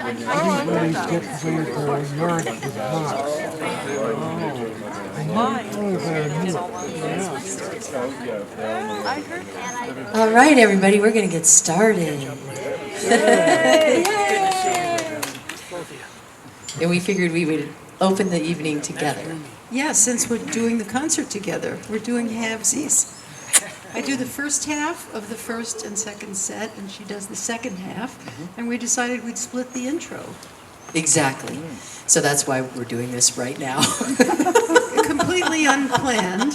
Everybody's gets with yours is not. All right, everybody, we're going to get started. And we figured we would open the evening together. Yeah, since we're doing the concert together, we're doing halvesies. I do the first half of the first and second set, and she does the second half, and we decided we'd split the intro. Exactly. So that's why we're doing this right now. Completely unplanned.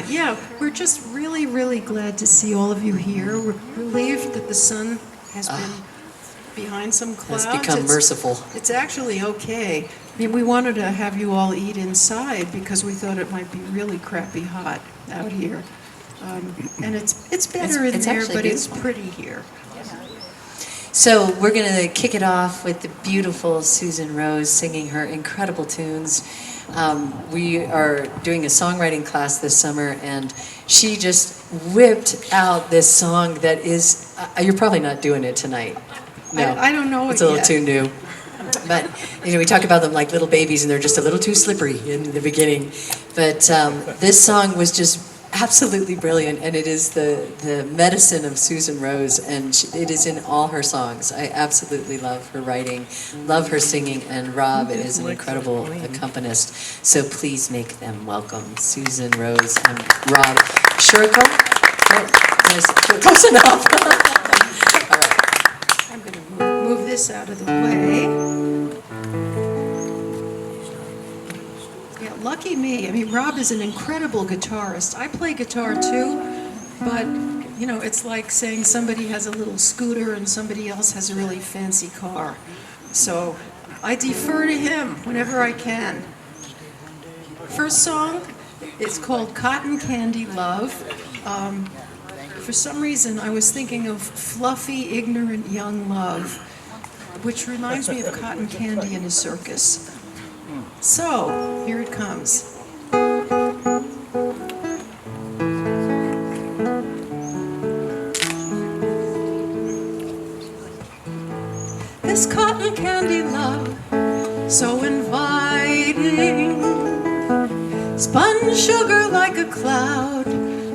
Yeah, we're just really, really glad to see all of you here. We're relieved that the sun has been behind some clouds. Has become merciful. It's actually okay. I mean, we wanted to have you all eat inside because we thought it might be really crappy hot out here. And it's better in there, but it's pretty here. So we're going to kick it off with the beautiful Susan Rose singing her incredible tunes. We are doing a songwriting class this summer, and she just whipped out this song that is, you're probably not doing it tonight. No, I don't know it's a little too new. But, we talk about them like little babies, and they're just a little too slippery in the beginning. But this song was just absolutely brilliant, and it is the medicine of Susan Rose, and it is in all her songs. I absolutely love her writing, love her singing, and Rob is an incredible accompanist. So please make them welcome Susan Rose and Rob Shurko. Close enough. All right. I'm going to move this out of the way. Yeah, lucky me. I mean, Rob is an incredible guitarist. I play guitar too, but, it's like saying somebody has a little scooter and somebody else has a really fancy car. So I defer to him whenever I can. First song is called Cotton Candy Love. For some reason, I was thinking of fluffy, ignorant young love, which reminds me of cotton candy in a circus. So, here it comes. This cotton candy love, so inviting, spun sugar like a cloud,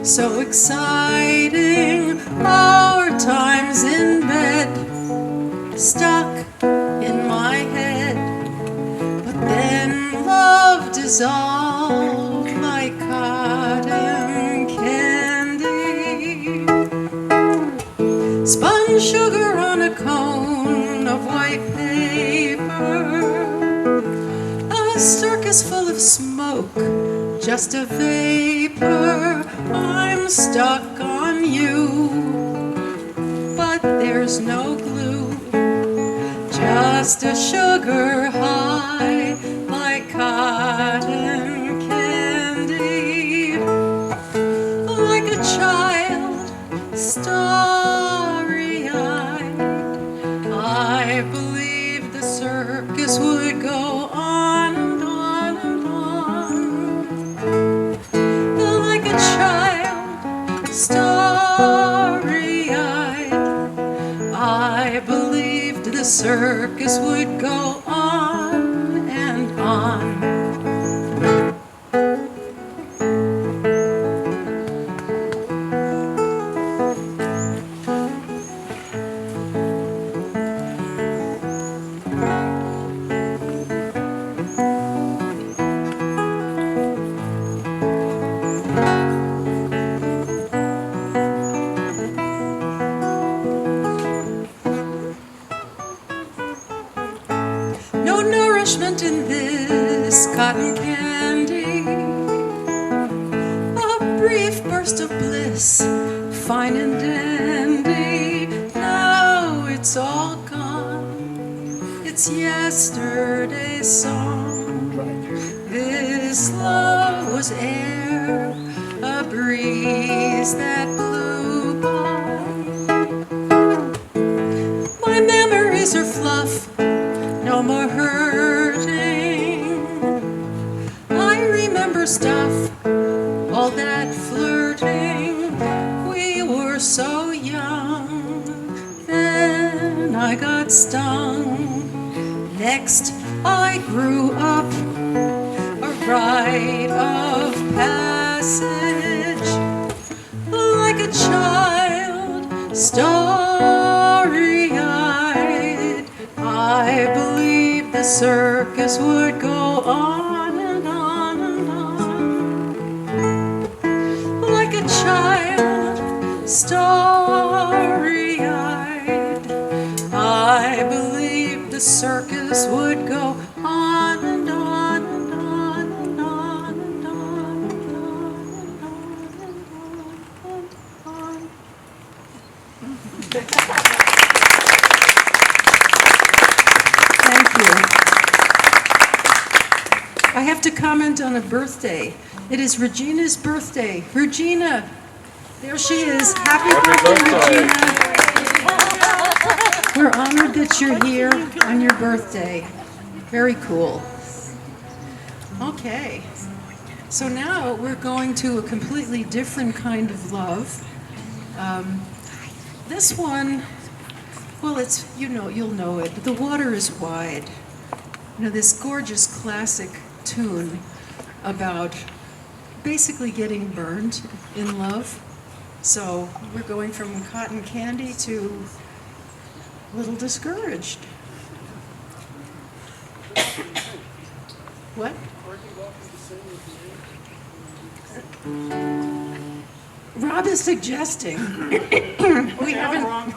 so exciting, our times in bed, stuck in my head, but then love dissolved like cotton candy, spun sugar on a cone of white paper, a circus full of smoke, just a vapor, I'm stuck on you, but there's no glue, just a sugar high like cotton candy, like a child, starry-eyed, I believed the circus would go on and on and on, like a child, starry-eyed, I believed the circus would go on and on. No nourishment in this cotton candy, a brief burst of bliss, fine and dandy, now it's all gone, it's yesterday's song, this love was air, a breeze that blew by, my memories are fluff, no more hurting, I remember stuff, all that flirting, we were so young, then I got stung. Next, I grew up, a rite of passage, like a child, starry-eyed. I believed the circus would go on and on and on, like a child, starry-eyed. I believed the circus would go on and on and on and on and on and on and on and on. Thank you. I have to comment on a birthday. It is Regina's birthday. Regina, there she is. Happy birthday, Regina. We're honored that you're here on your birthday. Very cool. Okay, so now we're going to a completely different kind of love. This one, well, it's, you'll know it. The Water is Wide. This gorgeous classic tune about basically getting burned in love. So we're going from cotton candy to a little discouraged. What? Rob is suggesting. We haven't.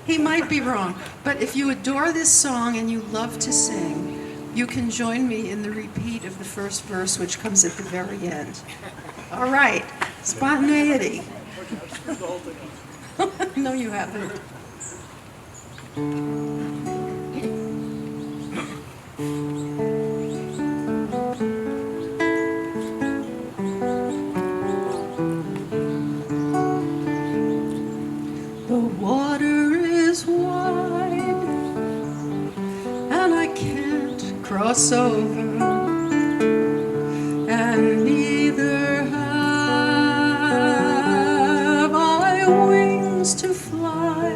He might be wrong. But if you adore this song and you love to sing, you can join me in the repeat of the first verse, which comes at the very end. All right. Spontaneity. No, you haven't. The water is wide, and I can't cross over, and neither have I wings to fly.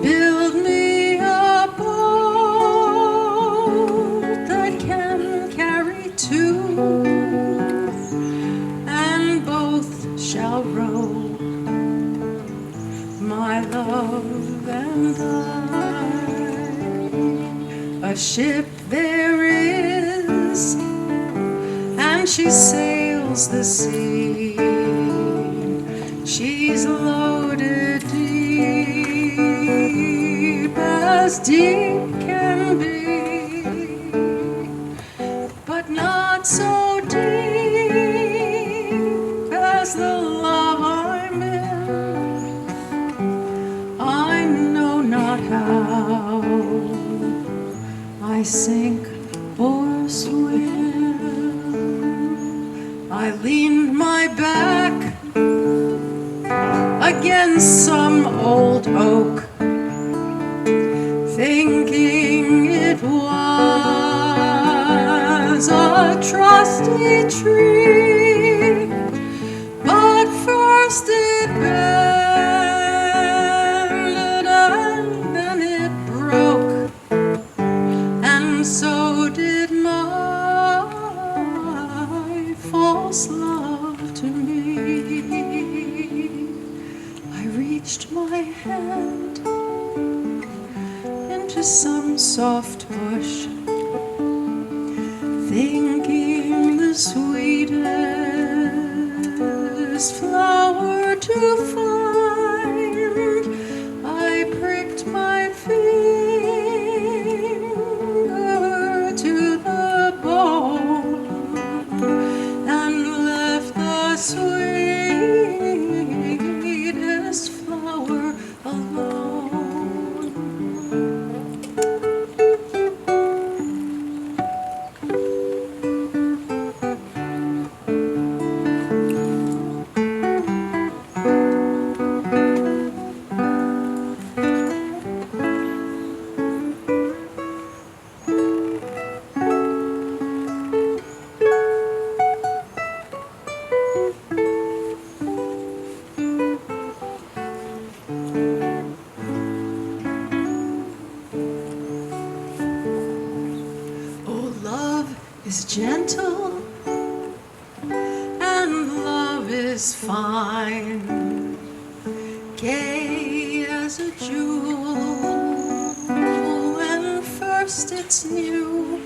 Build me a boat that can carry two, and both shall row, my love and I. A ship there is, and she sails the sea. She's loaded deep as deep can be, but not so deep as the love I'm in. I know not how I sink or swim. I leaned my back against some old oak, thinking it was a trusty tree, but first it bended and then it broke, and so did my false love to me. I reached my hand into some soft bush, thinking the sweetest flower to find. I pricked my finger to the bone and left the sweetest flower alone. is gentle and love is fine, gay as a jewel when first it's new.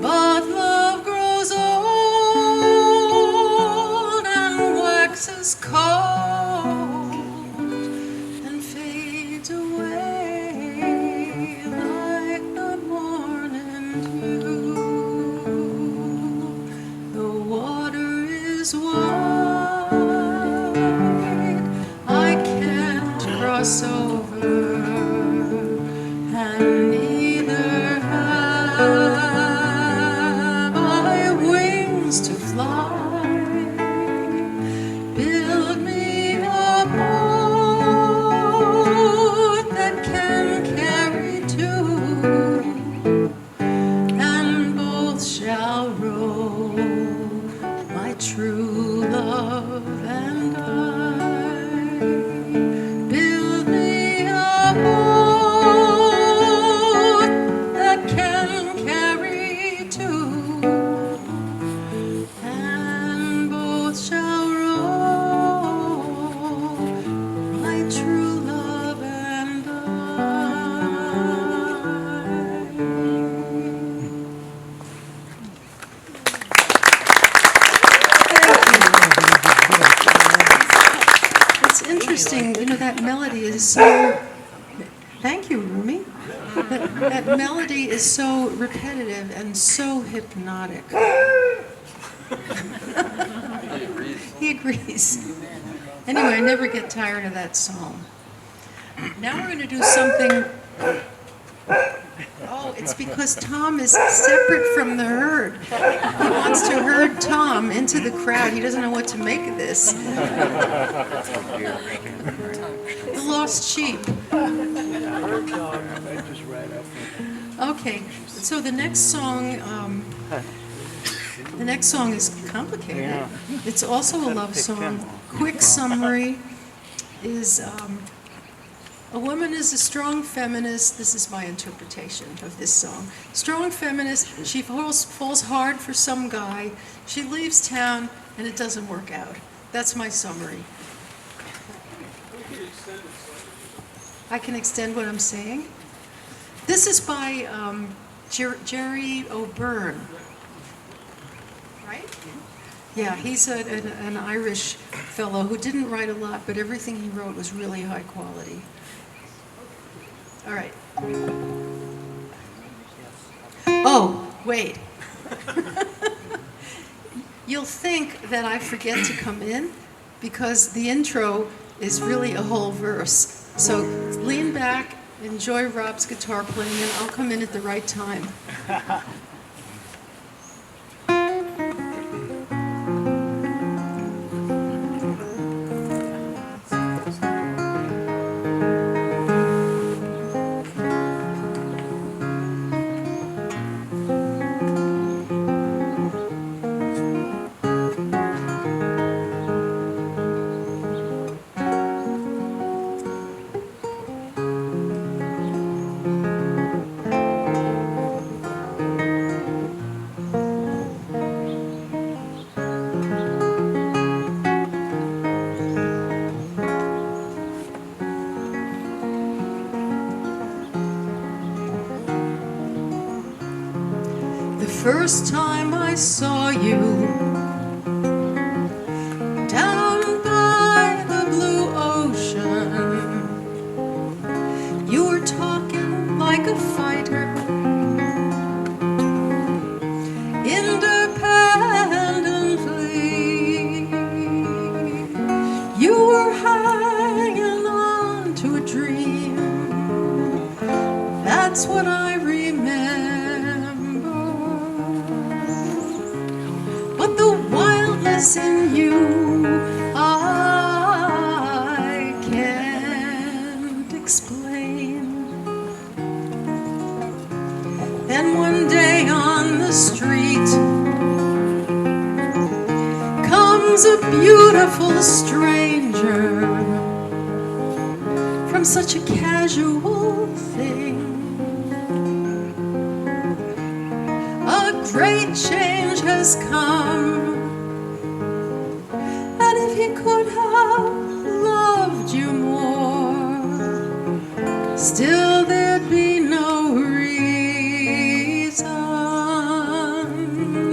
But love grows old and waxes cold and fades away like the morning dew. The water is wide, I can't cross over, and neither have I wings to fly. Build me a boat that can carry two, and both shall row, my true love and I. Build me a boat that can carry two, and both shall row, my true love and I. It's interesting, that melody is so. Thank you, Rumi. That melody is so repetitive and so hypnotic. He agrees. Anyway, I never get tired of that song. Now we're going to do something. Oh, it's because Tom is separate from the herd. He wants to herd Tom into the crowd. He doesn't know what to make of this. The lost sheep. Okay, so the next song is complicated. It's also a love song. Quick summary is a woman is a strong feminist. This is my interpretation of this song. Strong feminist, she falls hard for some guy. She leaves town and it doesn't work out. That's my summary. I can extend what I'm saying. This is by Jerry O'Byrne, right? Yeah, he's an Irish fellow who didn't write a lot, but everything he wrote was really high quality. All right. Oh, wait. You'll think that I forget to come in because the intro is really a whole verse. So lean back, enjoy Rob's guitar playing, and I'll come in at the right time. First time I saw you down by the blue ocean, you were talking like a fighter, independently. You were hanging on to a dream. That's what I remember. In you, I can't explain. Then one day on the street comes a beautiful stranger from such a casual thing. A great change has come. And if he could have loved you more, still there'd be no reason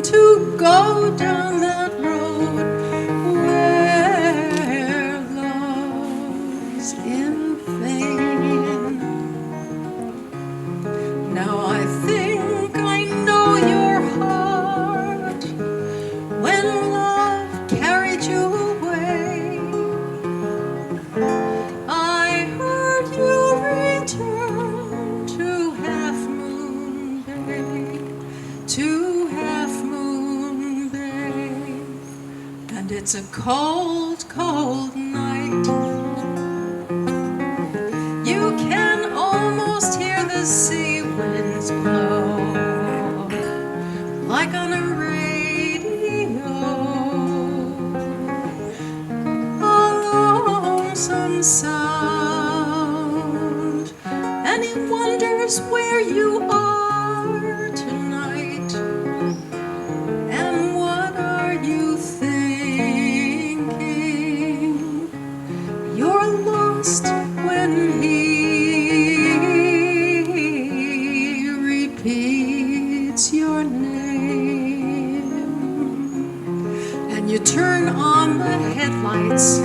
to go down that road where love's in vain. Now I think I know your heart when love carried you away. I heard you return to Half Moon Bay, to Half Moon Bay, and it's a cold, cold night. You can almost hear the sea winds blow, like on a radio, a lonesome sound, and he wonders where you are tonight, and what are you thinking? You're lost when he repeats your name, and you turn on the headlights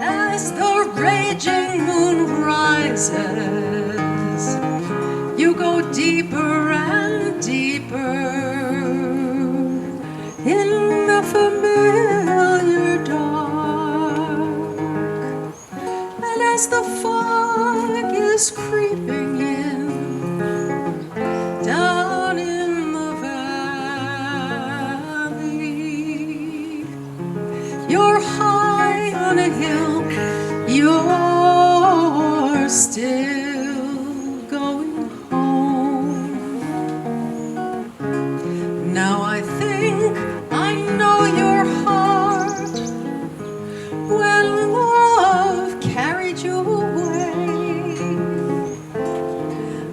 as the raging moon rises. You go deeper and deeper in the familiar dark, and as the fog is creeping in down in the valley, you're high on a hill, you're still going home. Now I think I know your heart when love carried you away.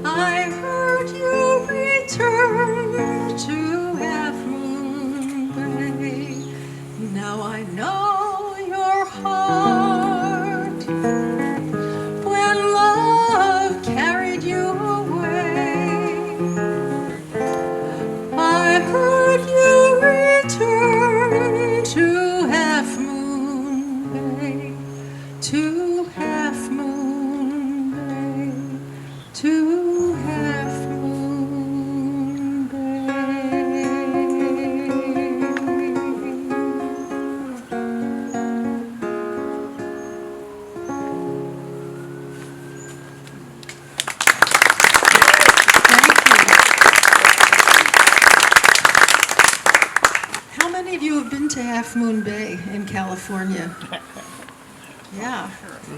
I heard you return to Half Moon Bay. Now I know your heart when love carried you away. I heard you return to Half Moon Bay, to Half Moon Bay, to Half Moon Bay. Thank you. How many of you have been to Half Moon Bay in California? Yeah.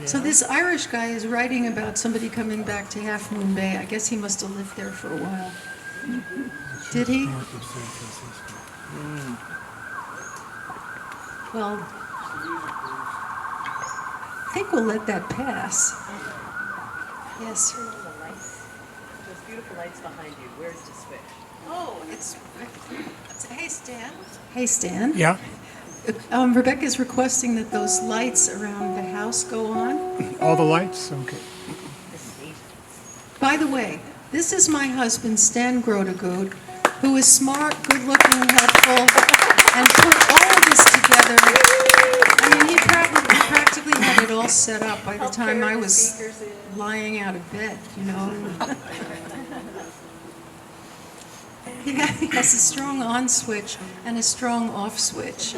So this Irish guy is writing about somebody coming back to Half Moon Bay. I guess he must have lived there for a while. Did he? North of San Francisco. Well, I think we'll let that pass. Yes. Those beautiful lights behind you. Where's the switch? Oh, it's hey, Stan. Hey, Stan. Yeah. Rebecca's requesting that those lights around the house go on. All the lights? Okay. By the way, this is my husband, Stan Grodegood, who is smart, good-looking, helpful, and put all of this together. I mean, he practically had it all set up by the time I was lying out of bed, you know. He has a strong on switch and a strong off switch.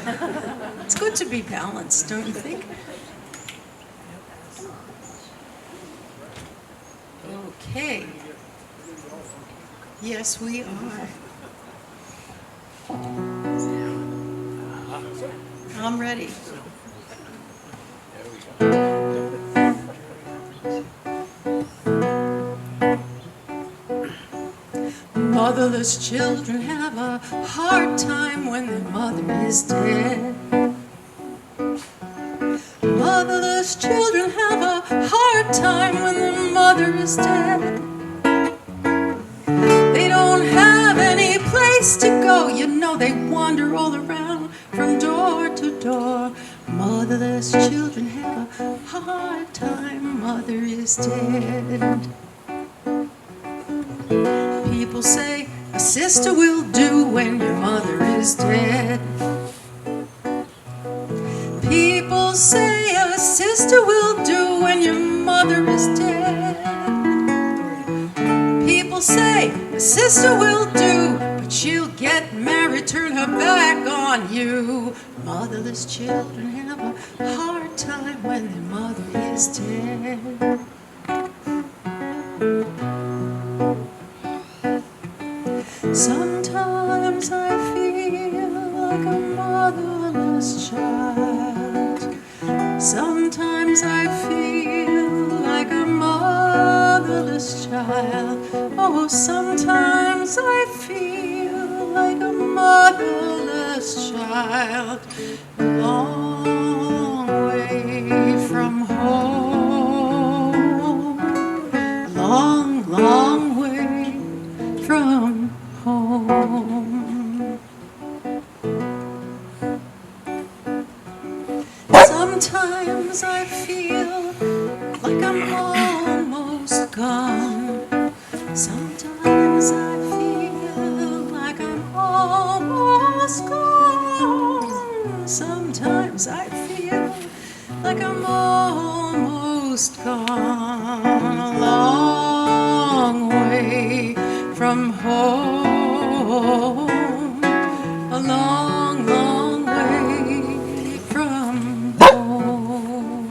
It's good to be balanced, don't you think? Okay. Yes, we are. I'm ready. Motherless children have a hard time when their mother is dead. Motherless children have a hard time when their mother is dead. They don't have place to go. You know they wander all around from door to door. Motherless children have a hard time. Mother is dead. People say a sister will do when your mother is dead. People say a sister will do when your mother is dead. People say a sister will do, but she'll get married, turn her back on you. Motherless children have a hard time when their mother is dead. Sometimes I feel like a motherless child. Sometimes I feel like a motherless child. Oh, sometimes I feel like a motherless child. A long way from home. A long, long way from home. Sometimes I feel like I'm almost gone. Sometimes I feel like I'm almost gone. Sometimes I feel like I'm almost gone. A long way from home. A long, long way from home.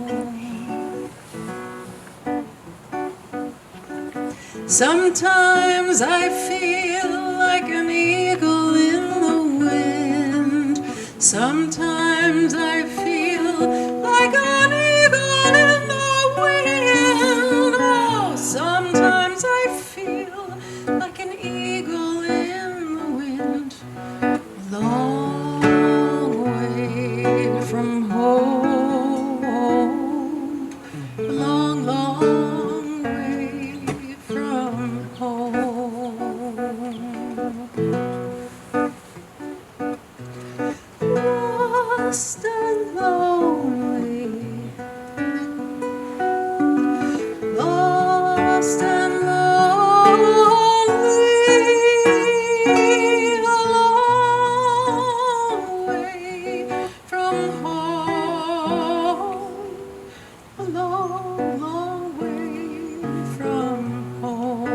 Sometimes I feel like an eagle in the wind. Sometimes I feel like an eagle in the wind. Oh, sometimes I feel like an eagle in the wind. Long way from home. A long, long way from home. Lost and lonely. Lost and lonely. A long way from home. A long, long way from home.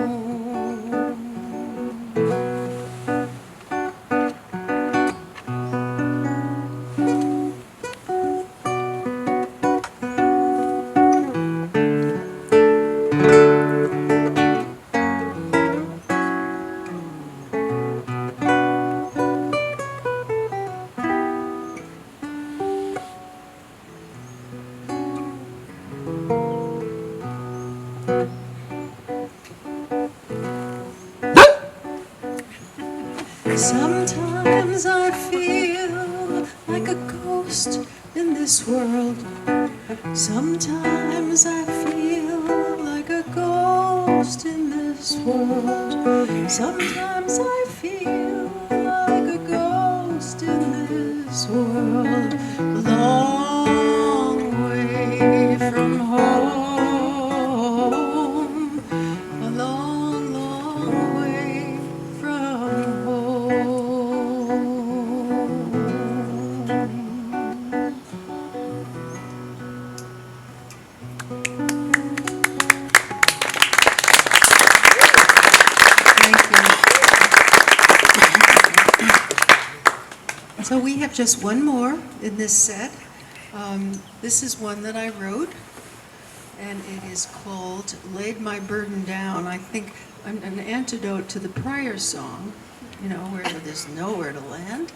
Sometimes I feel like a ghost in this world. Sometimes I feel like a ghost in this world. Sometimes I feel like a ghost in this world. A long way from home. A long, long way from home. Thank you. So we have just one more in this set. This is one that I wrote, and it is called Laid My Burden Down. I think an antidote to the prior song, you know, where there's nowhere to land.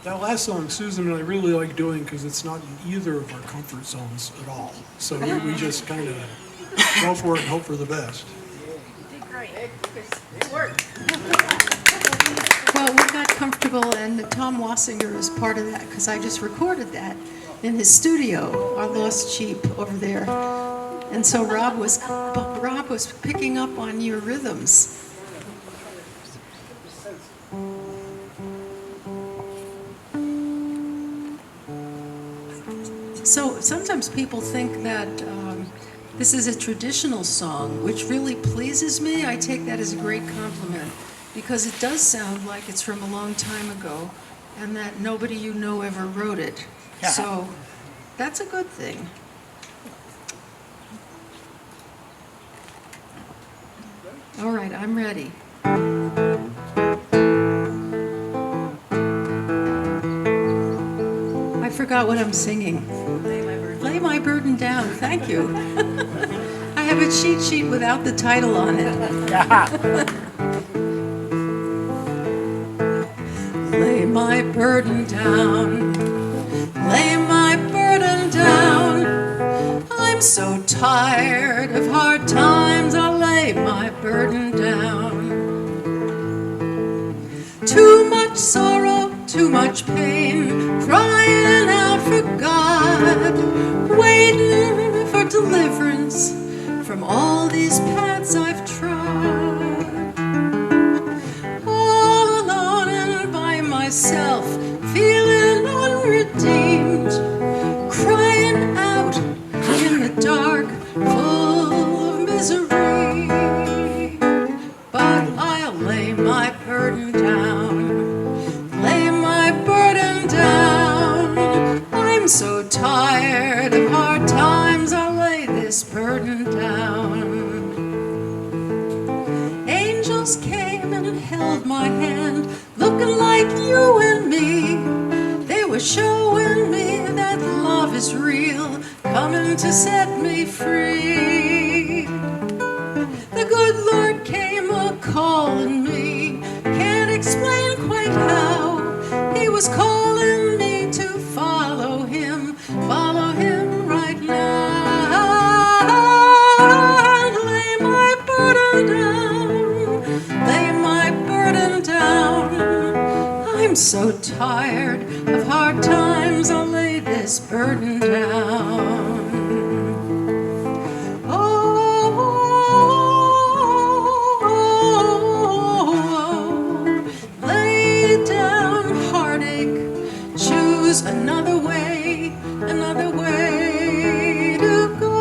That last song, Susan and I really like doing because it's not in either of our comfort zones at all. So we just kind of go for it and hope for the best. Well, we got comfortable, and Tom Wassinger is part of that, because I just recorded that in his studio, our Lost Sheep over there. And And so Rob was picking up on your rhythms. So sometimes people think that this is a traditional song, which really pleases me. I take that as a great compliment because it does sound like it's from a long time ago and that nobody you know ever wrote it. So that's a good thing. All right, I'm ready. I forgot what I'm singing. Lay my burden down. Thank you. I have a cheat sheet without the title on it. Lay my burden down. Lay my burden down. I'm so tired of hard times. I'll lay my burden down. Too much sorrow, too much pain, crying out for God, waiting for deliverance from all these paths I've trod. All alone and by myself, feeling unredeemed, crying out in the dark, full of misery. But I'll lay my burden down, lay my burden down. I'm so tired of hard times, I'll lay this burden down. Angels came and held my hand, looking like you and me. They were showing me that love is real, coming to set me free. The good Lord came a-calling me, can't explain quite how. He was calling me to follow him right now. Lay my burden down, lay my burden down. I'm so tired of hard times, I'll lay this burden down. Another way to go.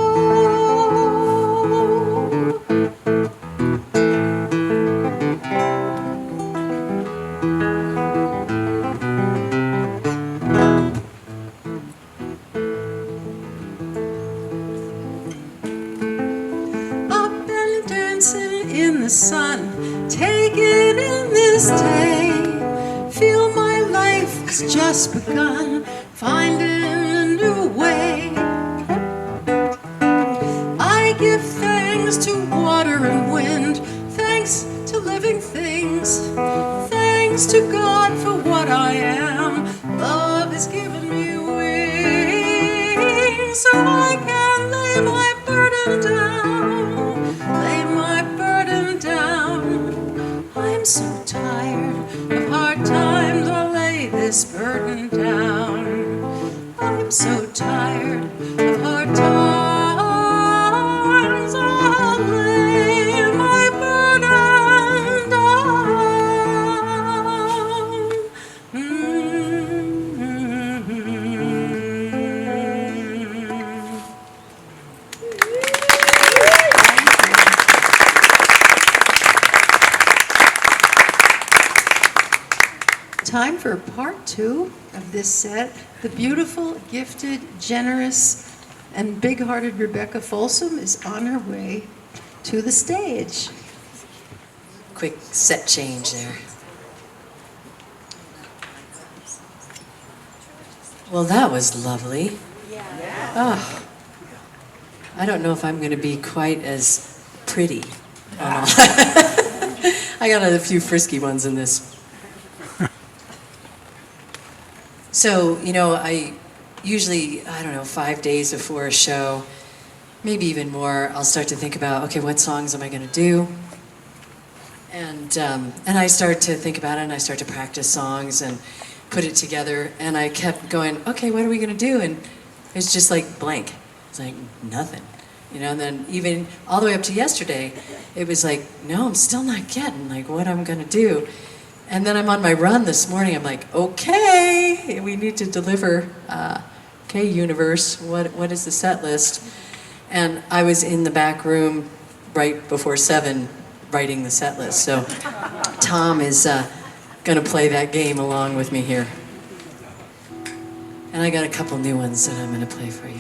Up and dancing in the sun, taking in this day. Feel my life has just begun, finding a new way. I give thanks to water and wind, thanks to living things, thanks to God for what I am. Love has given me wings, so I can lay my burden down, lay my burden down. I'm so tired of hard times, I'll lay this burden down. I'm so tired of hard times, I'll lay my burden down. Time for part 2 of this set. The beautiful, gifted, generous, and big-hearted Rebecca Folsom is on her way to the stage. Quick set change there. Well, that was lovely. Oh, I don't know if I'm going to be quite as pretty. I got a few frisky ones in this. So, I usually, 5 days before a show, maybe even more, I'll start to think about, okay, what songs am I going to do? And I start to think about it, and I start to practice songs and put it together, and I kept going, okay, what are we going to do? And it's just like blank. It's like nothing. you know, and then even all the way up to yesterday, it was like, no, I'm still not getting like what I'm gonna do. And then I'm on my run this morning, I'm like, okay, we need to deliver, okay, universe, what is the set list? And I was in the back room right before 7 writing the set list. So Tom is gonna play that game along with me here. And I got a couple new ones that I'm gonna play for you.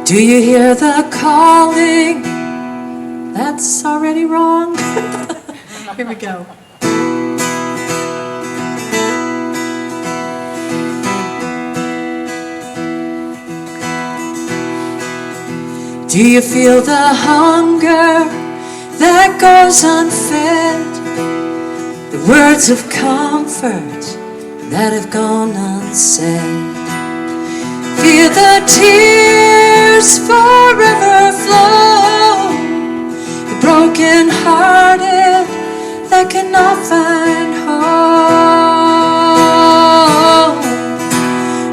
Do you hear the calling? That's already wrong. Here we go. Do you feel the hunger that goes unfed? The words of comfort that have gone unsaid? Feel the tears forever flow, the broken hearted that cannot find home.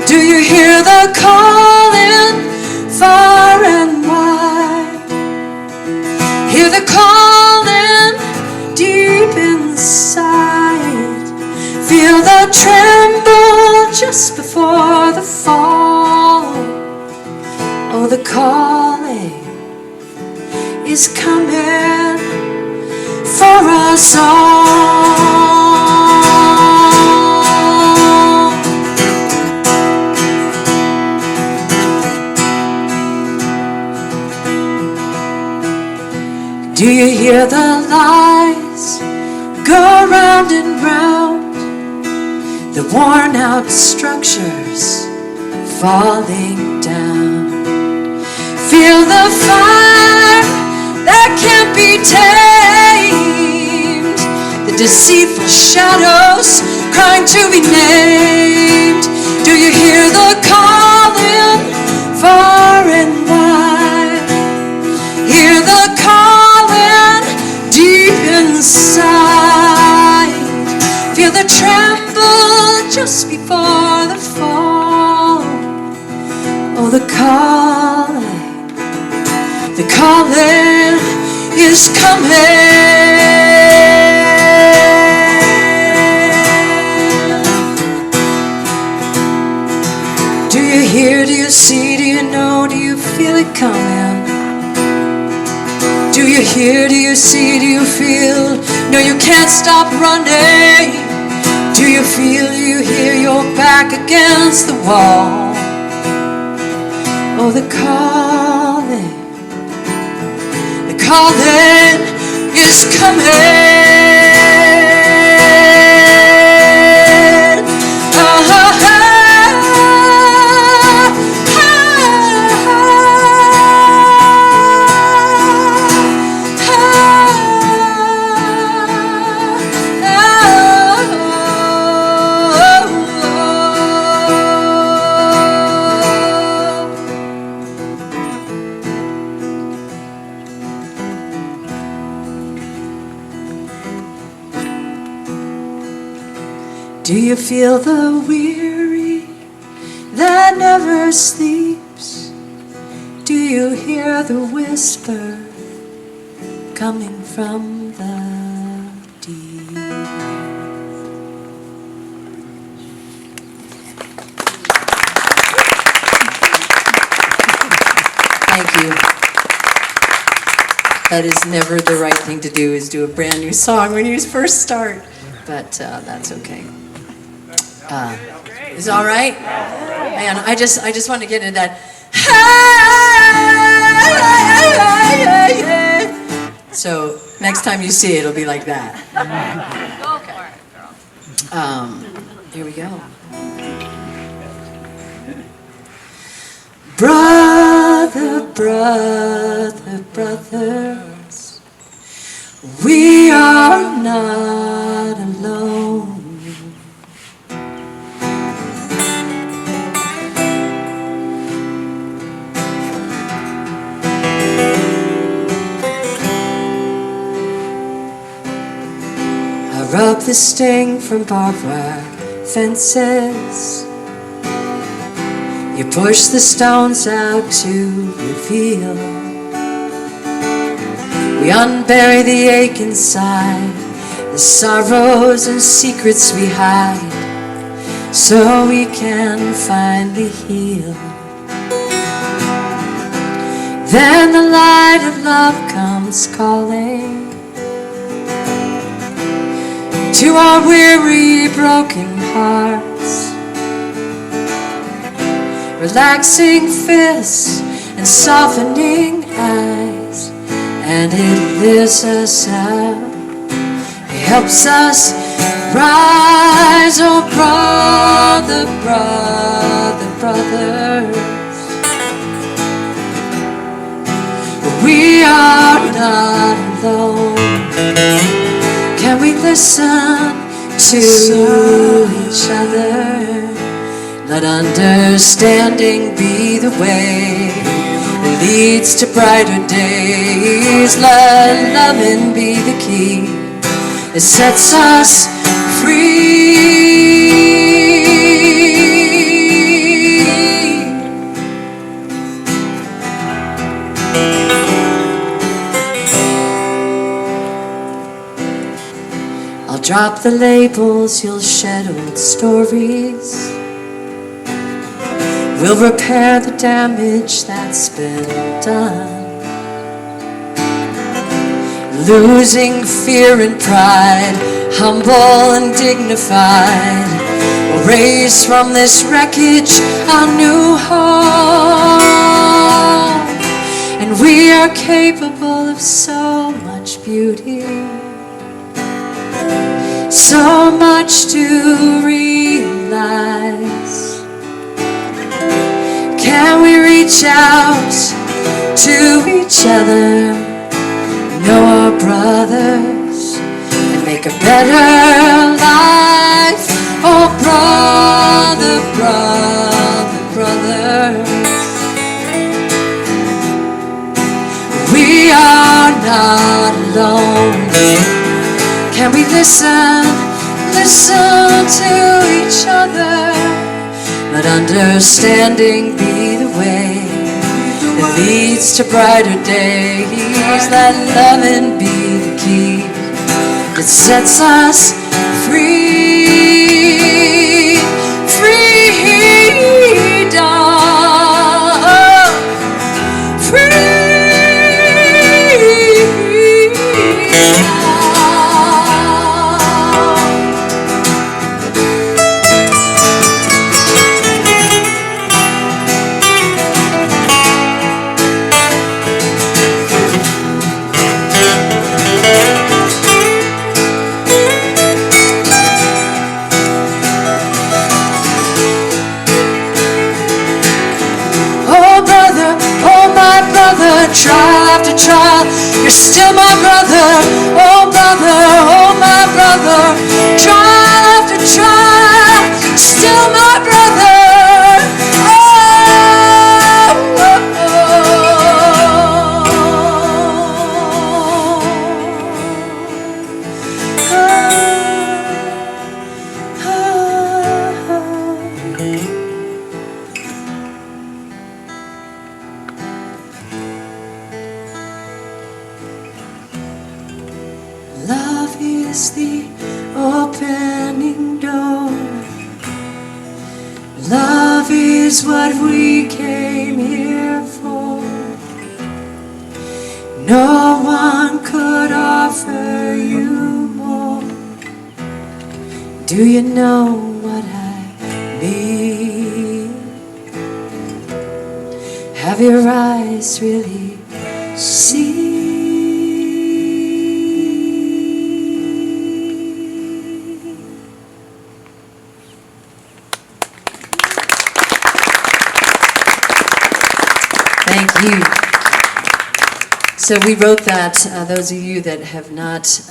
Do you hear the calling far and wide? Hear the calling deep inside. Feel the tremble just before the fall. Oh, the calling is coming for us all. Do you hear the lies go round and round? The worn out structures falling down. Feel the fire that can't be tamed. The deceitful shadows crying to be named. Do you hear the calling far and wide? Hear the calling deep inside. Feel the tremble just before the fall. Oh, the calling is coming. Do you hear, do you see, do you know, do you feel it coming? Do you hear, do you see, do you feel? No, you can't stop running. Do you feel, do you hear your back against the wall? Oh, the calling is coming. Do you feel the weary that never sleeps? Do you hear the whisper coming from the deep? Thank you. That is never the right thing to do, is do a brand new song when you first start, but that's okay. Is it all right? Man, I just want to get into that. So next time you see it, it'll be like that. Go for it, girl. Here we go. Brother, brother, brothers, we are not alone. rub the sting from barbed wire fences. You push the stones out to reveal. We unbury the ache inside, the sorrows and secrets we hide, so we can finally heal. Then the light of love comes calling to our weary, broken hearts, relaxing fists and softening eyes, and it lifts us up, it helps us rise. Oh brother, brother, brothers, we are not alone. Can we listen to each other? Let understanding be the way that leads to brighter days. Let loving be the key that sets us free. I'll drop the labels, you'll shed old stories. We'll repair the damage that's been done. Losing fear and pride, humble and dignified, we'll raise from this wreckage our new home. And we are capable of so much beauty, so much to realize. Can we reach out to each other, know our brothers, and make a better life? Oh brother, brother, brothers, we are not alone. Can we listen to each other? Let understanding be the way that leads to brighter days. Let loving be the key that sets us free. Freedom, freedom. Trial after trial, you're still my brother. Oh brother, oh my brother. Trial after trial, still my brother. Oh, oh, love is the opening door. Love is what we came here for. No one could offer you more. Do you know what I mean? Have your eyes really seen? Thank you. So we wrote that, those of you that have not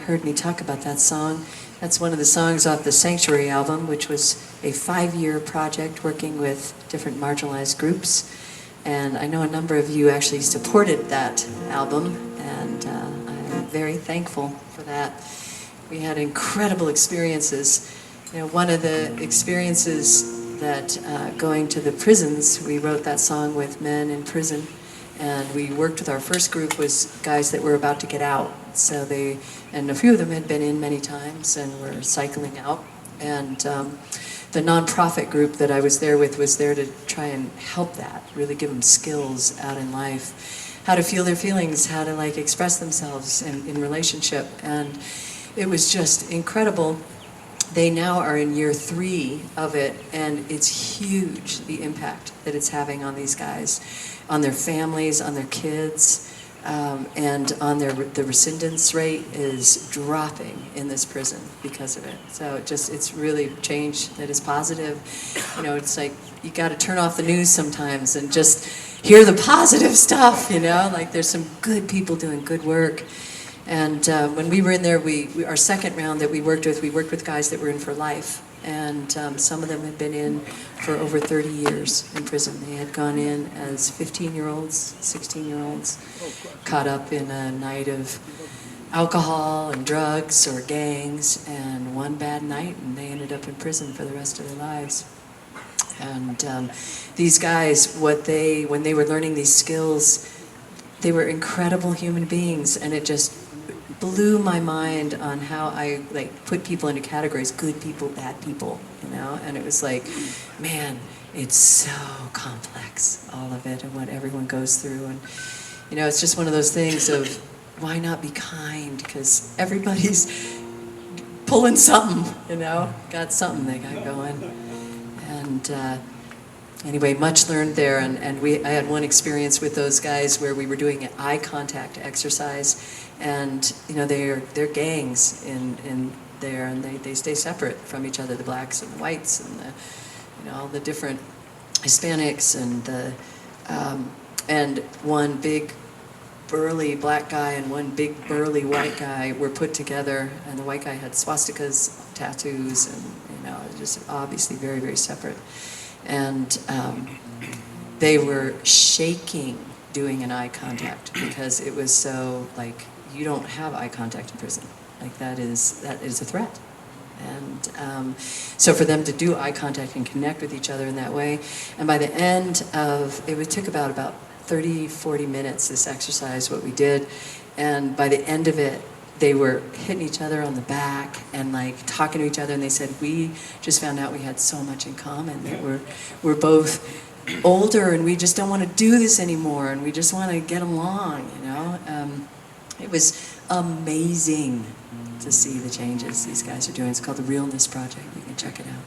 heard me talk about that song, that's one of the songs off the Sanctuary album, which was a 5-year project working with different marginalized groups. And I know a number of you actually supported that album, and I'm very thankful for that. We had incredible experiences. One of the experiences that going to the prisons, we wrote that song with men in prison, and we worked with our first group was guys that were about to get out. So and a few of them had been in many times and were cycling out. And the nonprofit group that I was there with was there to try and help that, really give them skills out in life, how to feel their feelings, how to express themselves in relationship. And it was just incredible. They now are in year 3 of it, and it's huge, the impact that it's having on these guys, on their families, on their kids, and on the recidence rate is dropping in this prison because of it. So it's really change that is positive. It's like you got to turn off the news sometimes and just hear the positive stuff, there's some good people doing good work. And when we were in there, our second round that we worked with guys that were in for life. And some of them had been in for over 30 years in prison. They had gone in as 15-year-olds, 16-year-olds, caught up in a night of alcohol and drugs or gangs, and one bad night, and they ended up in prison for the rest of their lives. And these guys, when they were learning these skills, they were incredible human beings, and it just blew my mind on how I put people into categories: good people, bad people, and it was man, it's so complex, all of it, and what everyone goes through. And it's just one of those things of why not be kind, because everybody's pulling something, got something they got going. And anyway, much learned there, and I had one experience with those guys where we were doing an eye contact exercise, and they're gangs in there, and they stay separate from each other, the blacks and the whites and the all the different Hispanics, and one big burly black guy and one big burly white guy were put together, and the white guy had swastikas, tattoos, and just obviously very, very separate. And they were shaking doing an eye contact because it was so you don't have eye contact in prison. That is a threat. And so for them to do eye contact and connect with each other in that way, and by the end of it took about 30, 40 minutes, this exercise, what we did, and by the end of it, they were hitting each other on the back and talking to each other, and they said, we just found out we had so much in common, that we're both older and we just don't want to do this anymore, and we just want to get along, It was amazing to see the changes these guys are doing. It's called the Realness Project. You can check it out.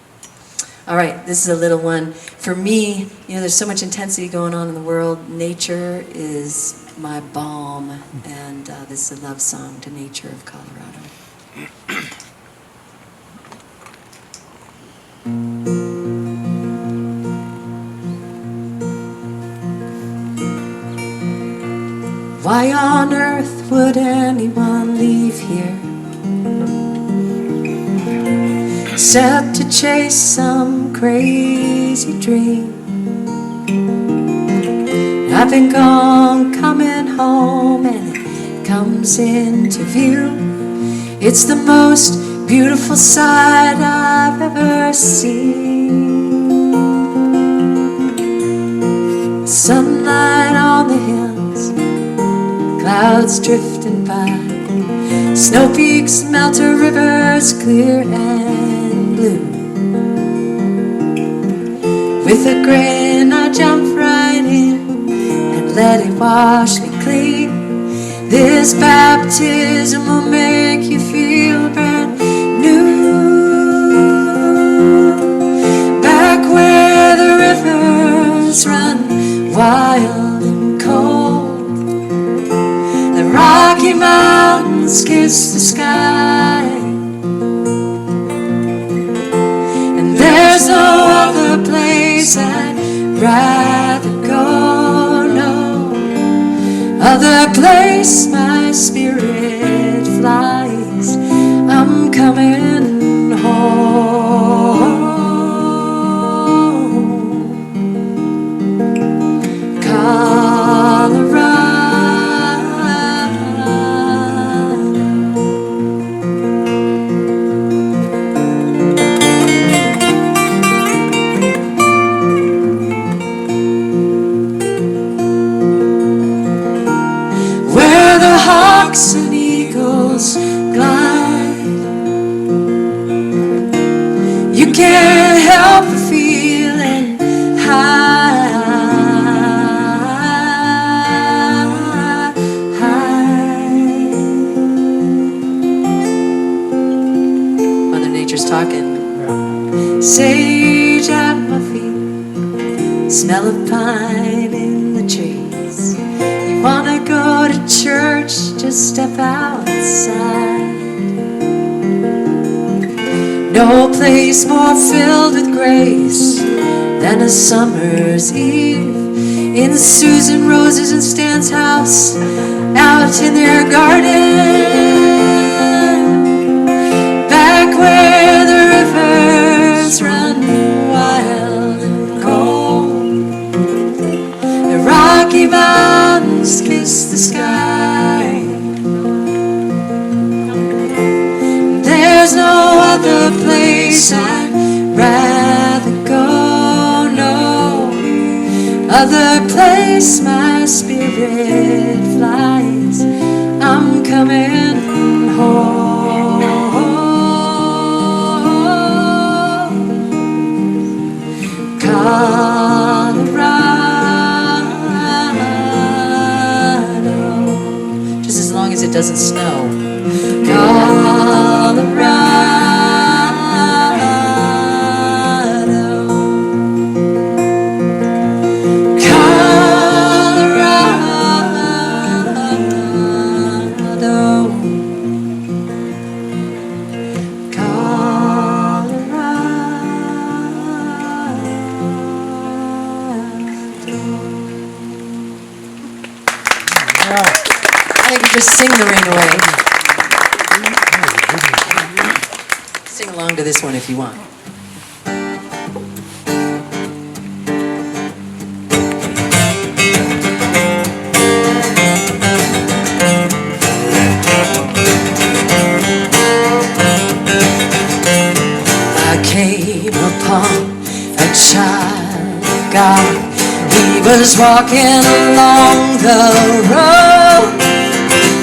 All right, this is a little one. For me, there's so much intensity going on in the world. Nature is my balm, and this is a love song to nature of Colorado. Why on earth would anyone leave here except to chase some crazy dream? I've been gone, coming home, and it comes into view. It's the most beautiful sight I've ever seen. Sunlight on the hills, clouds drifting by, snow peaks melt to rivers clear and blue. With a grin I jump right in and let it wash me clean. This baptism will make you feel brand new. Back where the rivers run wild and cold, the Rocky Mountains kiss the sky, and there's no other place I'd rather go, no other place my spirit flies. I'm coming home, Colorado. hawks and eagles glide. You can't help but feeling high. Mother Nature's talking. Sage at my feet, smell of pine in the trees. You wanna go to church, just step outside. No place more filled with grace than a summer's eve in Susan Roses and Stan's house, out in their garden, back where the rivers run wild and cold. The Rocky Mountains kiss the sky. There's no other place I'd rather go, no other place my spirit flies. I'm coming home. Colorado, just as long as it doesn't snow. Colorado. I think you just sing the ring away. Sing along to this one if you want. I came upon a child of God. He was walking along the road,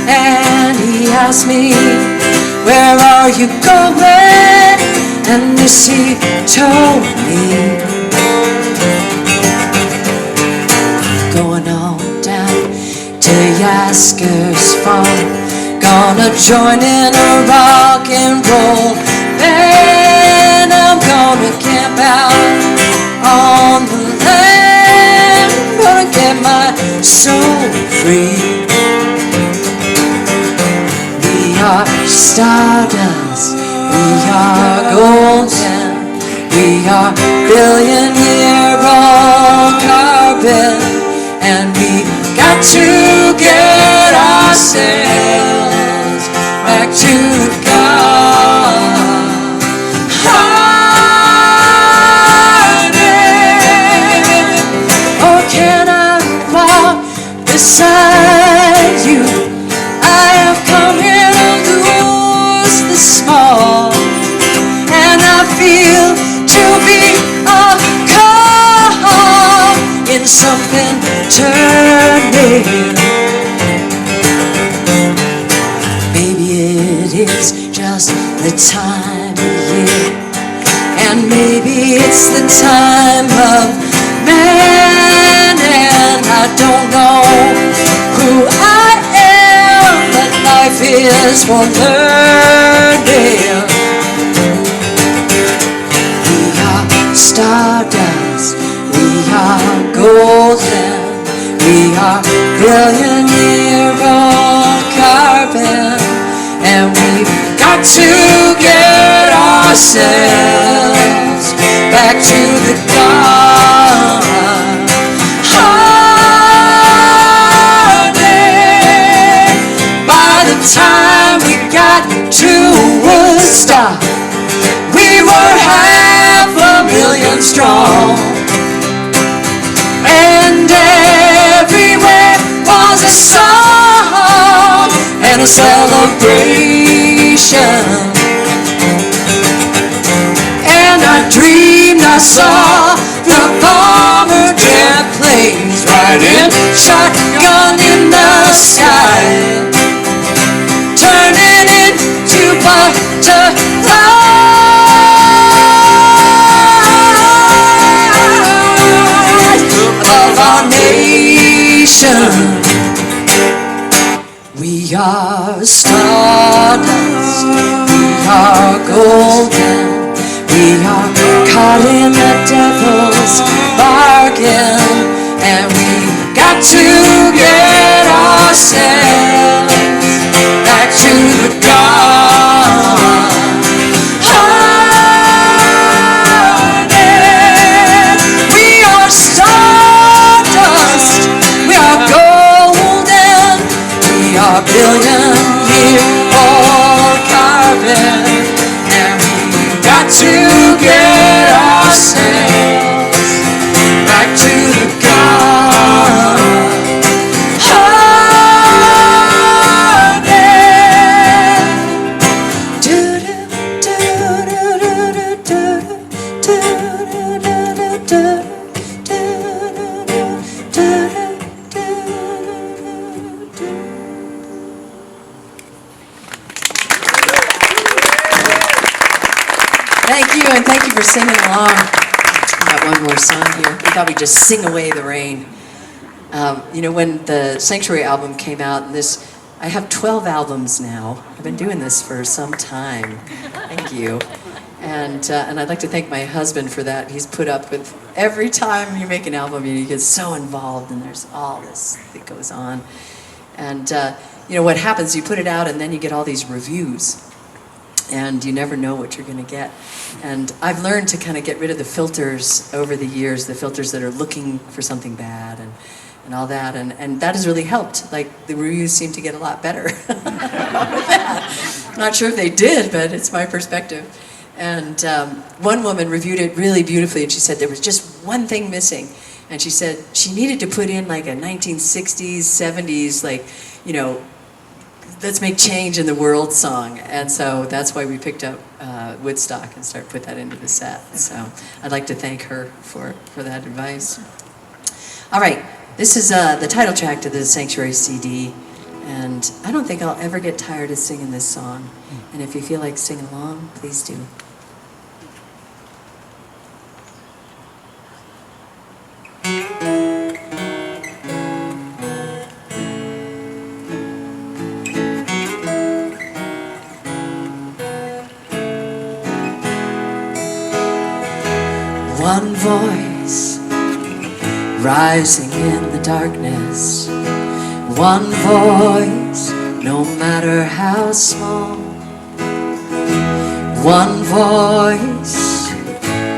and he asked me, where are you going? And this he told me, going on down to Yasker's farm, gonna join in a rock and roll band. I'm gonna camp out on the land, gonna get my soul free. We are stardust, we are golden, we are billion-year-old carbon, and we got to get ourselves back to God. Oh, can I walk beside you? I have come here to lose the small, and I feel to be a call in something turning. Maybe it is just the time of year, and maybe it's the time of man, and I don't know who I am, but life is for learning. We are stardust, we are golden, we are billion-year-old carbon, and we've got to get ourselves back to the God. By the time we got to Woodstock, we were 500,000 strong, and everywhere was a song and a celebration. And I dreamed I saw the bomber jet planes riding shotgun in the sky. are stardust, we are golden, we are caught in the devil's bargain, and we've got to get ourselves back to the garden. We are stardust, we are golden, we are billion-year-old carbon, and we've got to get ourselves back to the garden. Thank you, and thank you for singing along. I got one more song here. We thought we'd just sing away the rain. When the Sanctuary album came out, and I have 12 albums now. I've been doing this for some time. Thank you. And I'd like to thank my husband for that. He's put up with every time you make an album, you get so involved, and there's all this that goes on. And what happens, you put it out, and then you get all these reviews. And you never know what you're going to get. And I've learned to kind of get rid of the filters over the years, the filters that are looking for something bad and all that. And that has really helped. Like, the reviews seem to get a lot better with that. Not sure if they did, but it's my perspective. And one woman reviewed it really beautifully, and she said there was just one thing missing. And she said she needed to put in like a 1960s, 70s, let's make change in the world song. And so that's why we picked up Woodstock and started put that into the set. So I'd like to thank her for that advice. All right, this is the title track to the Sanctuary CD. And I don't think I'll ever get tired of singing this song. And if you feel like singing along, please do. One voice rising in the darkness, one voice, no matter how small, one voice,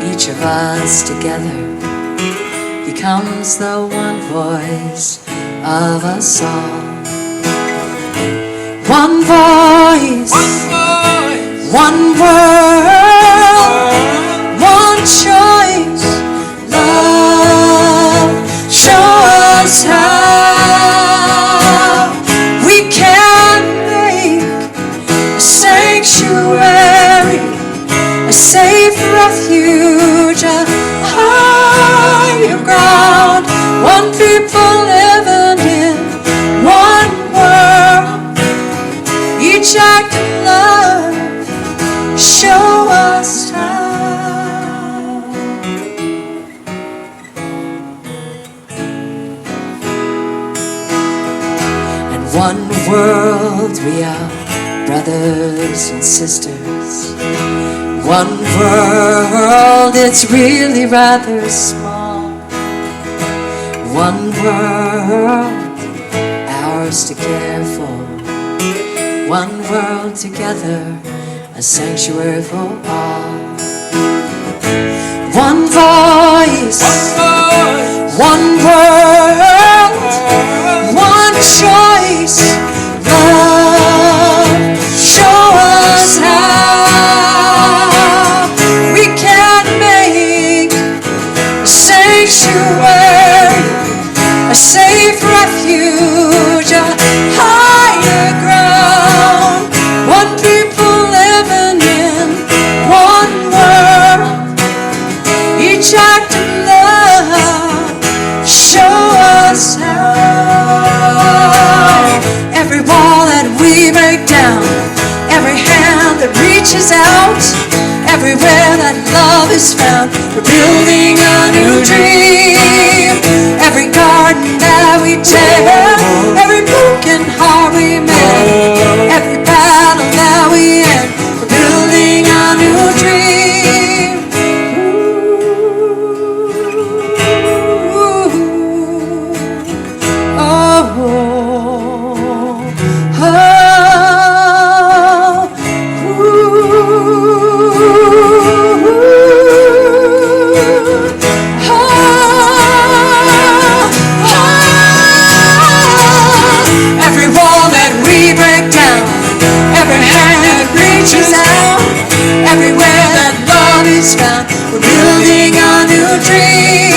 each of us together becomes the one voice of us all. One voice, one world, one choice, love, show us how we can make a sanctuary, a safe refuge, a higher ground, one people living in one world, each act of love, show us how. One world, we are brothers and sisters. One world, it's really rather small. One world, ours to care for. One world together, a sanctuary for all. One voice, one world, one choice, love, show us how we can make a sanctuary, a safe refuge, a higher ground, one people living in one world, each act of love, show us how. Every wall that we break down, every hand that reaches out, everywhere that love is found, we're building a new dream. Every garden that we tear, every broken heart we mend, reaches out. Everywhere that love is found, we're building a new dream.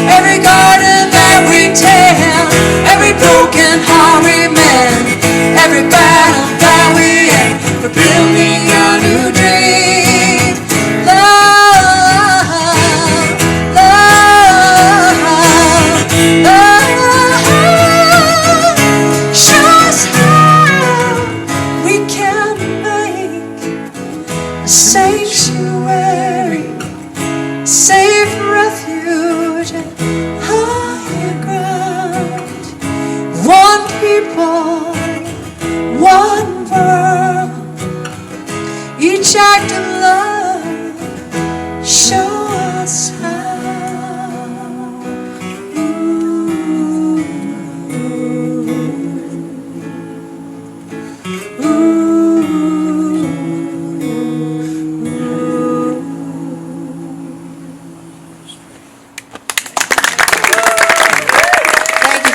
Every garden that we tend, every broken heart we mend, every battle that we end, we're building a new dream. Love, love, love. Show us how we can make a sanctuary, safe refuge and higher ground. One people, one world, each act of love, show us how.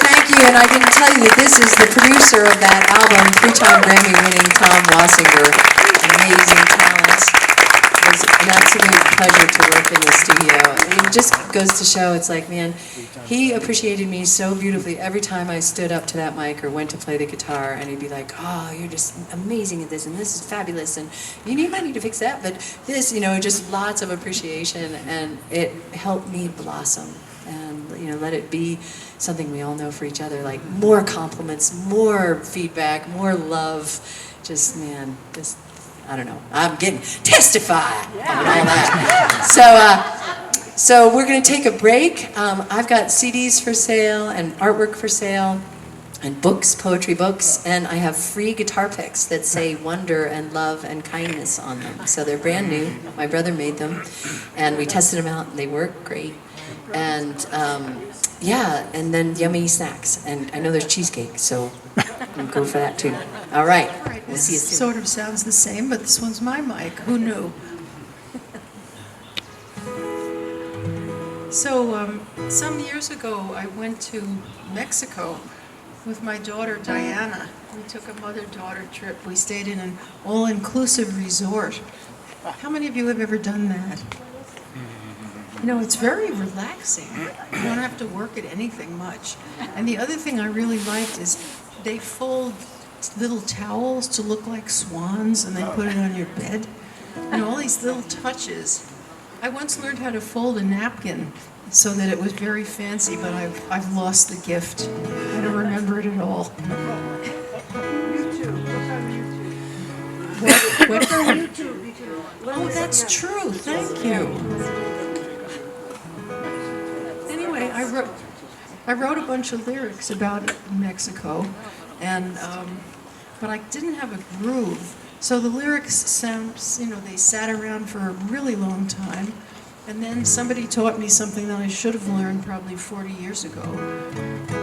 Thank you, and I didn't tell you that this is the producer of that album, 3-time Grammy-winning Tom Wassinger. Amazing talent. It was an absolute pleasure to work in the studio. It just goes to show, it's like, man, he appreciated me so beautifully every time I stood up to that mic or went to play the guitar, and he'd be like, oh, you're just amazing at this, and this is fabulous, and you might need to fix that, but this, just lots of appreciation, and it helped me blossom. And let it be something we all know for each other, like more compliments, more feedback, more love. Just, man, just, I don't know, I'm getting testify and all that. So we're going to take a break. I've got CDs for sale and artwork for sale and books, poetry books, and I have free guitar picks that say wonder and love and kindness on them. So they're brand new. My brother made them, and we tested them out, and they work great. And and then yummy snacks. And I know there's cheesecake, so we'll go for that too. All right. We'll see you soon. Sort of sounds the same, but this one's my mic. Who knew? So some years ago, I went to Mexico with my daughter Diana. We took a mother-daughter trip. We stayed in an all-inclusive resort. How many of you have ever done that? It's very relaxing. You don't have to work at anything much. And the other thing I really liked is they fold little towels to look like swans, and they put it on your bed. All these little touches. I once learned how to fold a napkin so that it was very fancy, but I've lost the gift. I don't remember it at all. What? Oh, that's true. Thank you. Anyway, I wrote a bunch of lyrics about Mexico, and but I didn't have a groove. So the lyrics sound, they sat around for a really long time, and then somebody taught me something that I should have learned probably 40 years ago.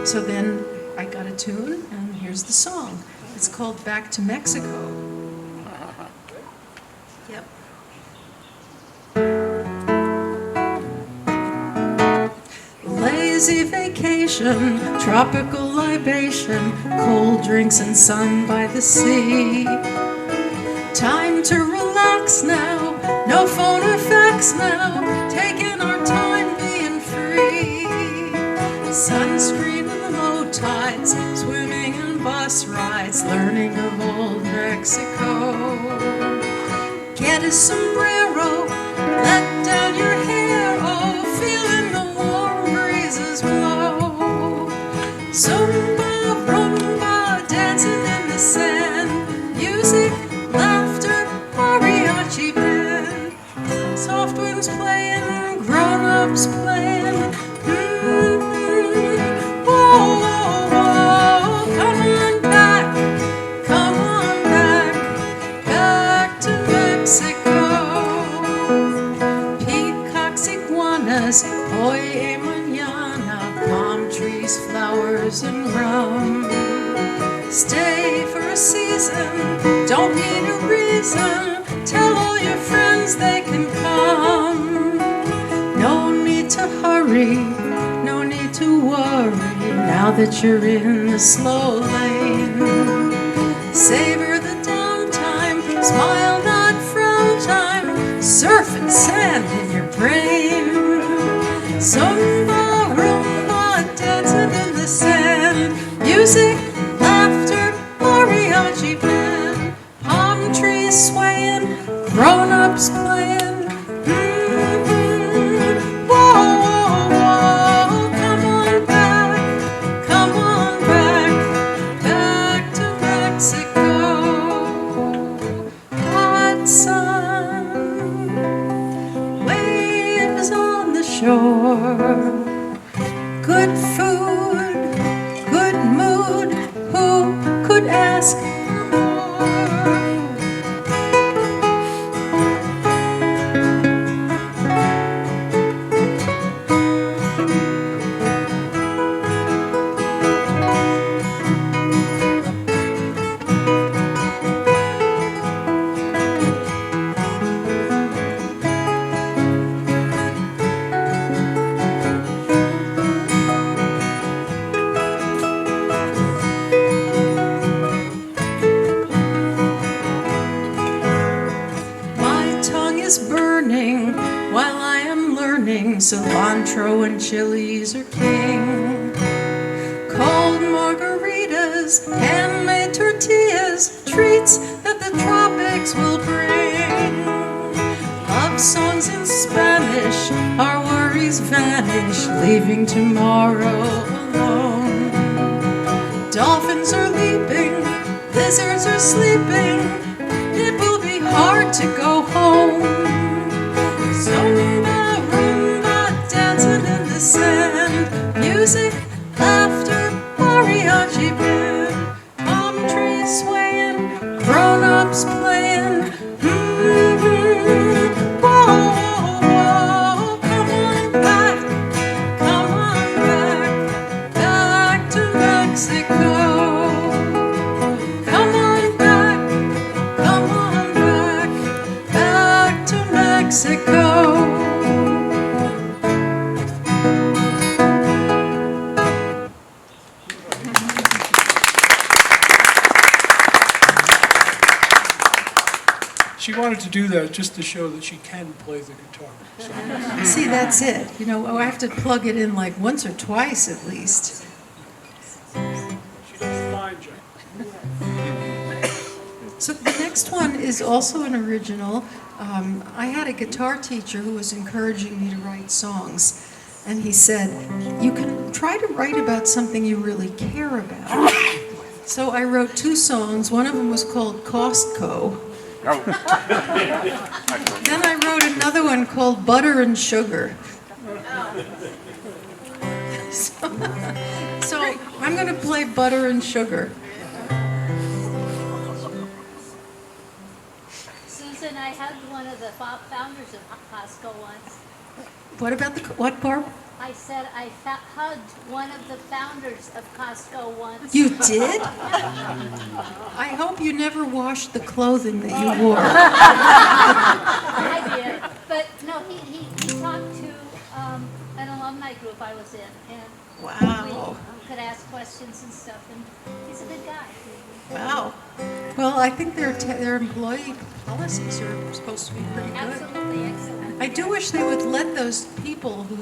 So then I got a tune, and here's the song. It's called Back to Mexico. Yep. Lazy vacation, tropical libation, cold drinks and sun by the sea. Time to relax now, no phone or fax now, taking our time being free. Sunscreen and the low tides, swimming and bus rides, learning of old Mexico. Get a sombrero, let down your hair, oh, feeling the warm breezes blow. Zumba, rumba, dancing in the sand, music, laughter, mariachi band, soft winds playing, grown-ups playing. Whoa, whoa, whoa, come on back, back to Mexico. Peacocks, iguanas, hoy y mañana, palm trees, flowers, and rum. Stay for a season, don't need a reason, tell all your friends they can come. No need to hurry, no need to worry, now that you're in the slow lane. Savor the downtime, Smile not frown time, surf and sand in your brain. Zumba, rumba, dancing in the sand. Music, laughter, mariachi band. Palm trees swaying, grown-ups playing. Whoa, whoa, whoa, come on back, back to Mexico. Hot sun, waves on the shore. Good food, good mood, who could ask for more? Burning while I am learning cilantro and chilies are king. Cold margaritas, handmade tortillas, treats that the tropics will bring. Love songs in Spanish, our worries vanish, leaving tomorrow alone. Dolphins are leaping, lizards are sleeping, it will be hard to go home. Zumba, rumba, dancing in the sand. Music, laughter, mariachi band. Palm trees swaying, grown-ups playing. Whoa, whoa, come on back, back to Mexico. Come on back, back to Mexico. She wanted to do that just to show that she can play the guitar. So, See, that's it. You know, I have to plug it in like once or twice at least. she does a fine job. So the next one is also an original. I had a guitar teacher who was encouraging me to write songs. And he said, you can try to write about something you really care about. So I wrote 2 songs. One of them was called Costco. Then I wrote another one called Butter and Sugar. So I'm going to play Butter and Sugar. Susan, I hugged one of the founders of Costco once. What about what, Barb? I said I hugged one of the founders of Costco once. You did? I hope you never washed the clothing that you wore. I did. But no, he talked to an alumni group I was in. And Wow. we could ask questions and stuff. And he's a good guy. Wow. Well, I think their employee policies are supposed to be pretty good. Absolutely excellent. I do wish they would let those people who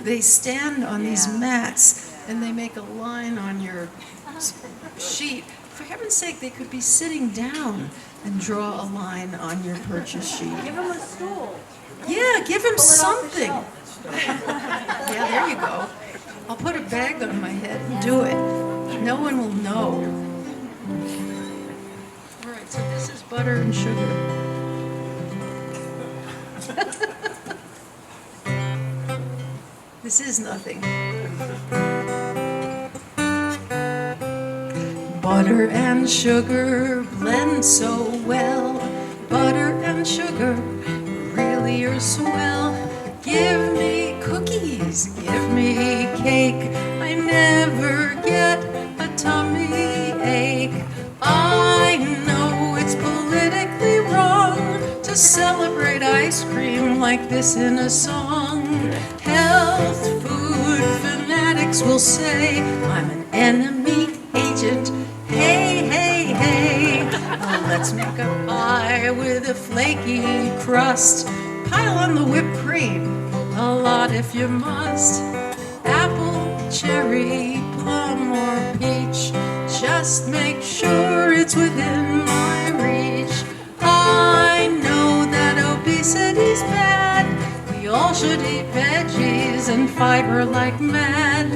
they stand on these mats and they make a line on your sheet. For heaven's sake, they could be sitting down and draw a line on your purchase sheet. Give him a stool. Yeah, give him Pull it off the something. shelf. Yeah, there you go. I'll put a bag on my head and do it. No one will know. All right, so this is Butter and Sugar. This is nothing. Butter and sugar blend so well. Butter and sugar really are swell. Give me cookies, give me cake. I never get a tummy ache. I know it's politically wrong to celebrate ice cream like this in a song. Health food fanatics will say I'm an enemy agent. Hey, hey, hey, Let's make a pie with a flaky crust. Pile on the whipped cream, a lot if you must. Apple, cherry, plum, or peach. Just make sure it's within my reach. I know that obesity's bad. We all should eat veggies and fiber like mad.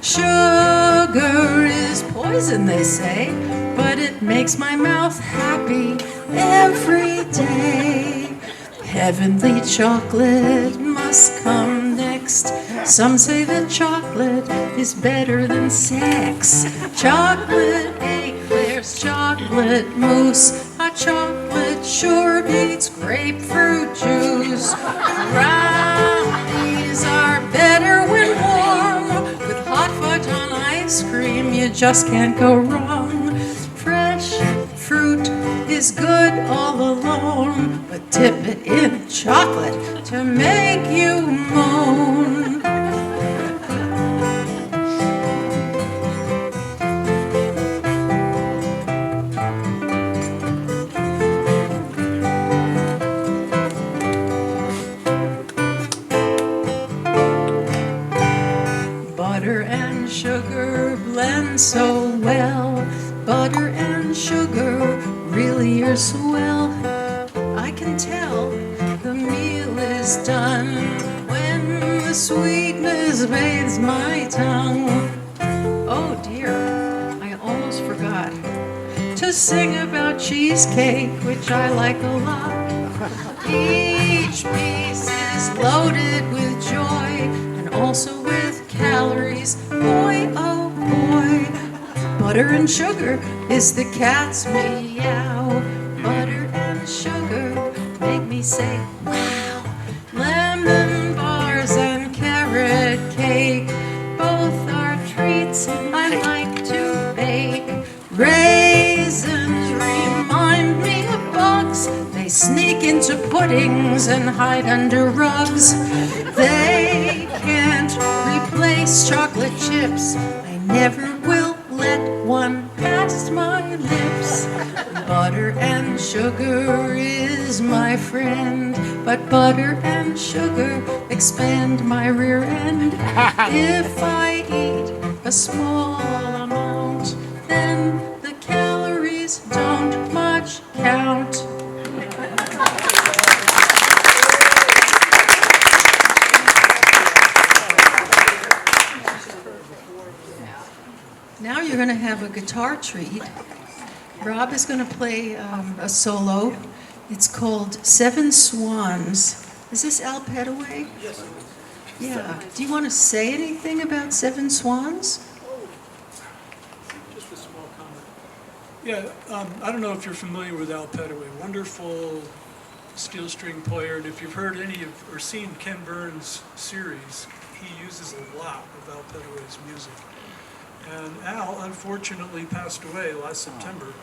Sugar is poison, they say, but it makes my mouth happy every day. Heavenly chocolate must come next. Some say that chocolate is better than sex. Chocolate eclairs, chocolate mousse. A chocolate sure beats grapefruit juice. Brownies are better when warm. With hot fudge on ice cream, you just can't go wrong. Fresh fruit is good all alone, but dip it in chocolate to make you moan. Butter and sugar blend so well. Butter and sugar really are swell. I can tell the meal is done when the sweetness bathes my tongue. Oh dear, I almost forgot to sing about cheesecake, which I like a lot. Each piece is loaded with joy and also with calories. Boy, oh boy. Butter and sugar is the cat's meow. Butter and sugar make me say, wow. Lemon bars and carrot cake, both are treats I like to bake. Raisins remind me of bugs. They sneak into puddings and hide under rugs. They can't replace chocolate chips. I never will let one past my lips. Butter and sugar is my friend, but butter and sugar expand my rear end. If I eat a small amount, then the calories don't much count. Now you're going to have a guitar treat. Rob is going to play a solo. It's called Seven Swans. Is this Al Petaway? Yes. Yeah. Do you want to say anything about Seven Swans? Just a small comment. Yeah, I don't know if you're familiar with Al Petaway, wonderful steel string player, and if you've heard any of or seen Ken Burns' series, he uses a lot of Al Petaway's music. And Al unfortunately passed away last September,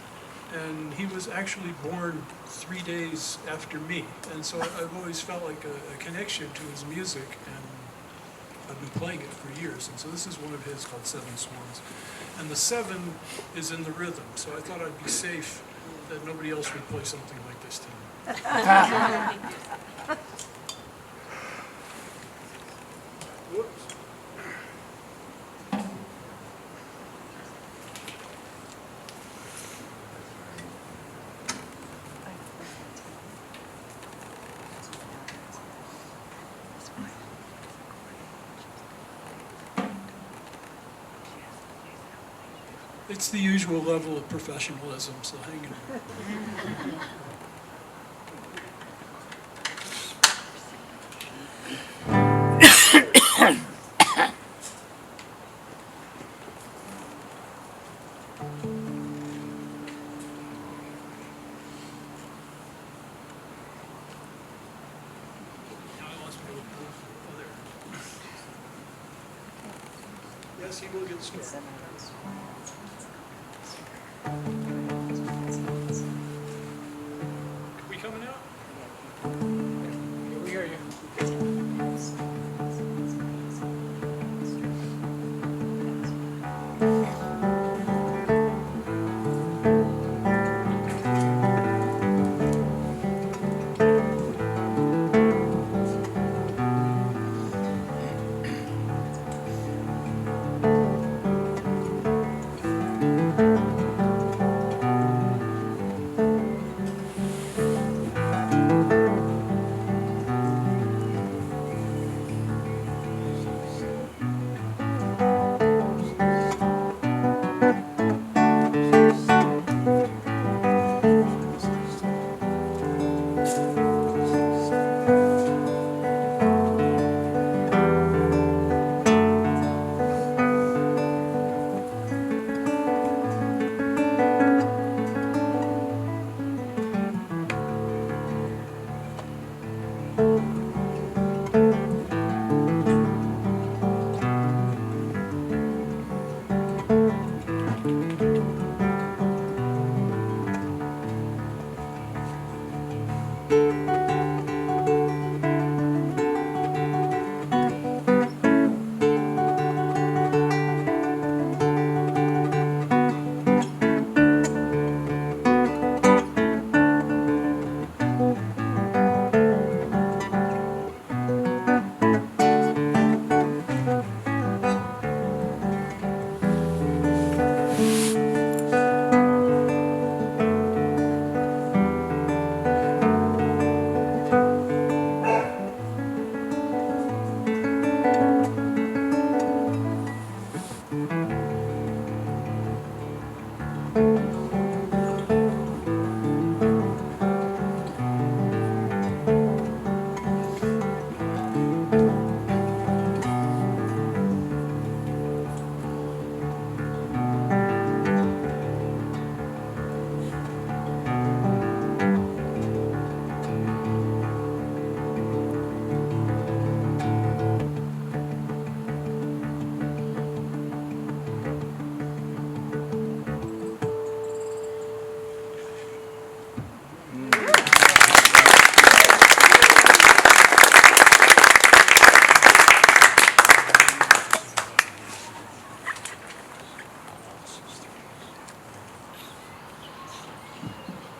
and he was actually born 3 days after me. And so I've always felt like a connection to his music, and I've been playing it for years. And so this is one of his called Seven Swans. And the seven is in the rhythm, so I thought I'd be safe that nobody else would play something like this to me. Whoops. It's the usual level of professionalism, so hang in there. Yes, he will get started. We coming out? We hear you.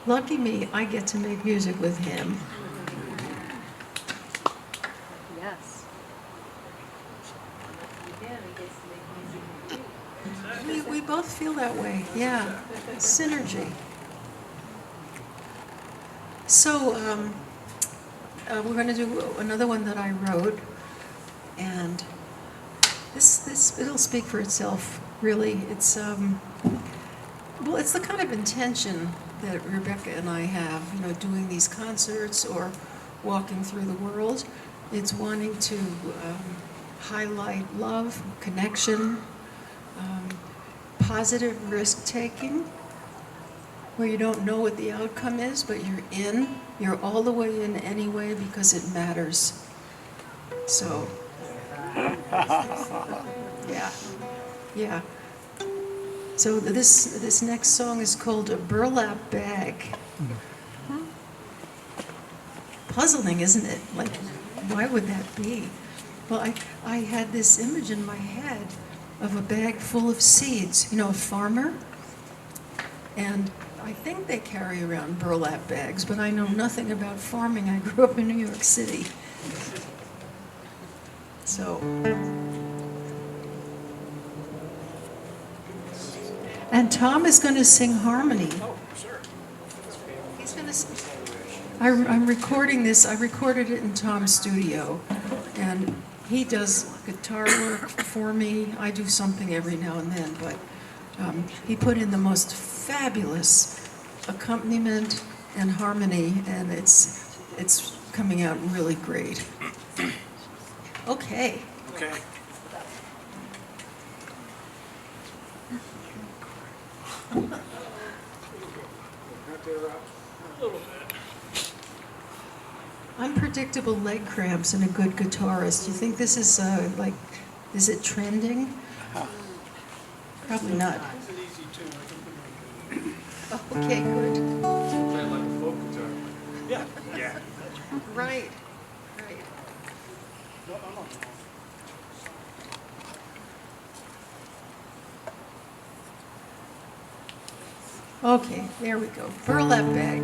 Lucky me, I get to make music with him. Yes. We both feel that way, yeah. Synergy. So, we're going to do another one that I wrote, and it'll speak for itself, really. It's, well, it's the kind of intention that Rebecca and I have, doing these concerts or walking through the world. It's wanting to highlight love, connection, positive risk-taking, where you don't know what the outcome is, but you're all the way in anyway because it matters. So, yeah. So this next song is called A Burlap Bag. Puzzling, isn't it? Like, why would that be? Well, I had this image in my head of a bag full of seeds, a farmer. And I think they carry around burlap bags, but I know nothing about farming. I grew up in New York City. So, and Tom is going to sing harmony. Oh, sure. He's going to sing. I'm recording this. I recorded it in Tom's studio, and he does guitar work for me. I do something every now and then, but he put in the most fabulous accompaniment and harmony, and it's coming out really great. Okay. Okay. Unpredictable leg cramps in a good guitarist. Do you think this is is it trending? Probably not. It's an easy tune. I can put it on. Oh, okay, good. Play like a folk guitar. Yeah. Yeah. Right. Okay, there we go. Burlap bag.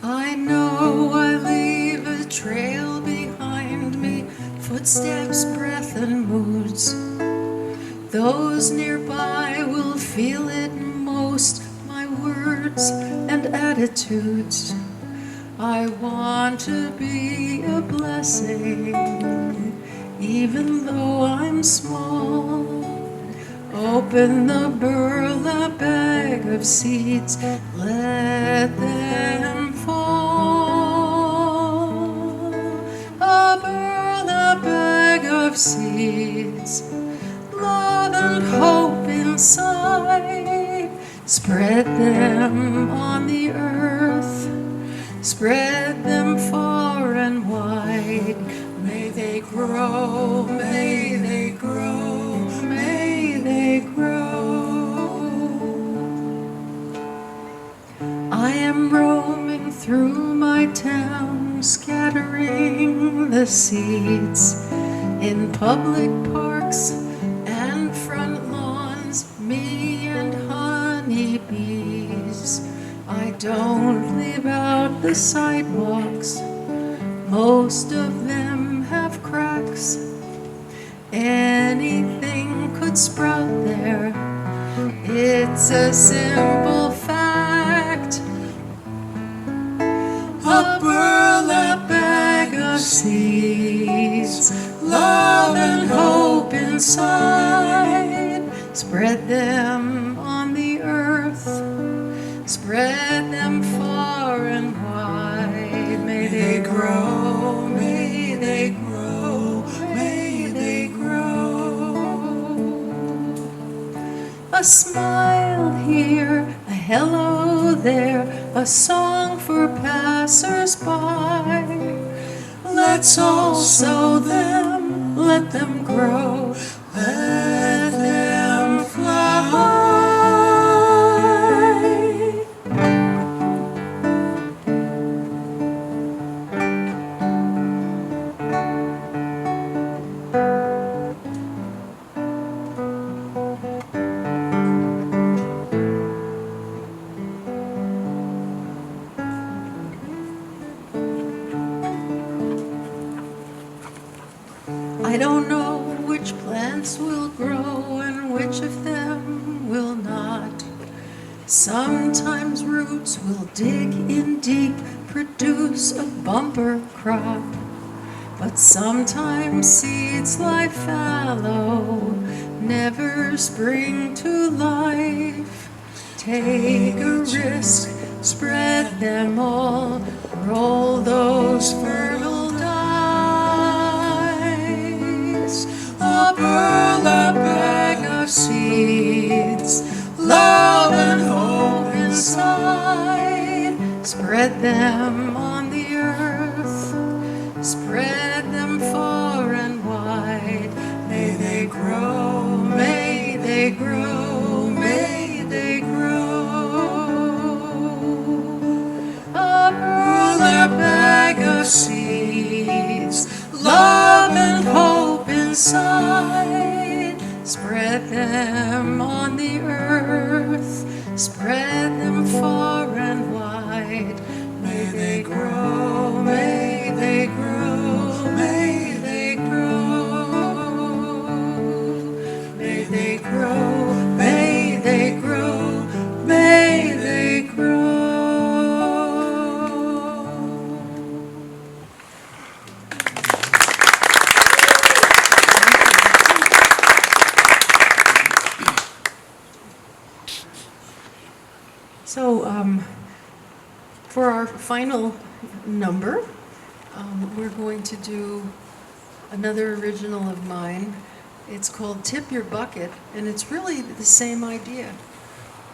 I know I leave a trail behind me, footsteps, breath, and moods. Those nearby will feel it most, my words and attitudes. I want to be a blessing, even though I'm small. Open the burlap bag of seeds, let them fall. A burlap bag of seeds, love and hope inside. Spread them on the earth, spread them far and wide. May they grow, may they grow, may they grow. I am roaming through my town, scattering the seeds in public parks and front lawns, me and honeybees. I don't leave out the sidewalks, most of them have cracks. Anything could sprout there, it's a simple fact. A burlap bag of seeds, love and hope inside. Spread them on the earth, spread them far and wide. May they grow, may they grow, may they grow. A smile here, a hello there, a song for passers-by. Let's all sow them, let them grow, let them fly. plants will grow and which of them will not. Sometimes roots will dig in deep, produce a bumper crop. But sometimes seeds lie fallow, never spring to life. Take a risk, spread them all, roll those fertile dice. A burlap bag of seeds, love and hope inside. Spread them on the earth, spread them far and wide. May they grow, may they grow, may they grow. A burlap bag of seeds, love and hope inside. Spread them on the earth, spread them far and wide. May they grow, may they grow, may they grow. May they grow, may they grow, may they grow. So, for our final number, we're going to do another original of mine. It's called Tip Your Bucket, and it's really the same idea.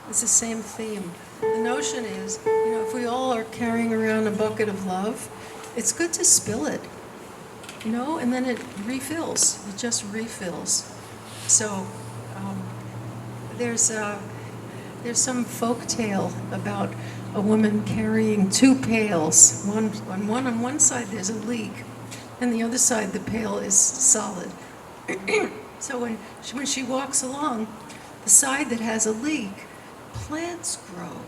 It's the same theme. The notion is, if we all are carrying around a bucket of love, it's good to spill it, and then it refills. It just refills. So, there's some folk tale about a woman carrying two pails. On one side there's a leak, and the other side the pail is solid. So when she walks along, the side that has a leak, plants grow.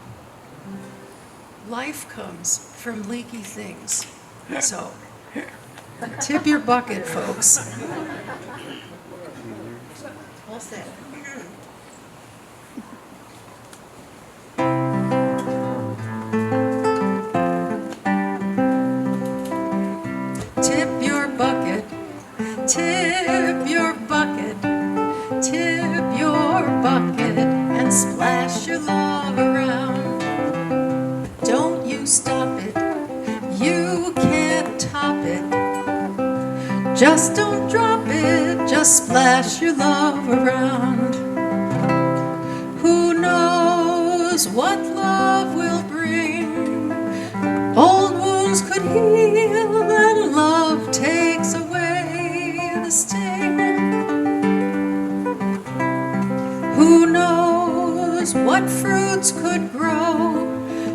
Life comes from leaky things. So, tip your bucket, folks. All set. Tip your bucket, tip your bucket, tip your bucket, and splash your love around. Don't you stop it, you can't top it. Just don't drop it, just splash your love around. Who knows what love will bring? Old wounds could heal, and love takes away the sting. Who knows what fruits could grow,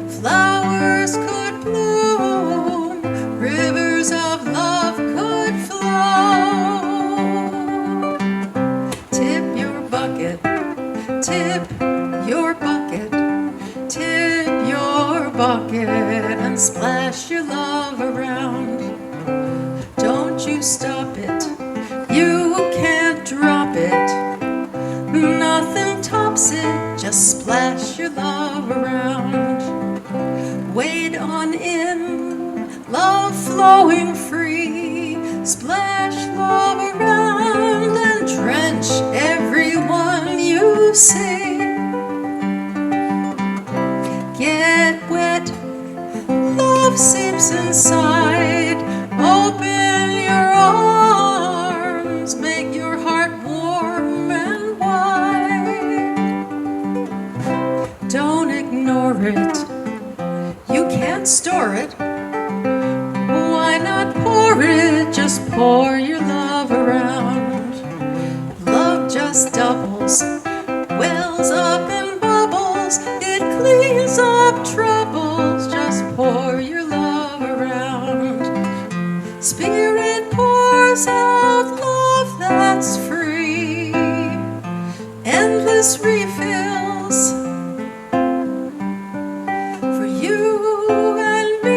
flowers could bloom, rivers of love could flow. Tip your bucket, tip your bucket, tip your bucket, and splash your love around. Don't you stop it, you can't drop it. Nothing tops it, just splash your love around. Wade on in, love flowing free. Splash love around and drench everyone you see. Get wet, love seeps inside. Open your arms, make your heart warm and wide. Don't ignore it, you can't store it. Why not pour it, just pour your love around. Love just doubles, wells up and bubbles. It cleans up troubles, just pour your love around. Spirit pours out love that's free, endless refills for you and me.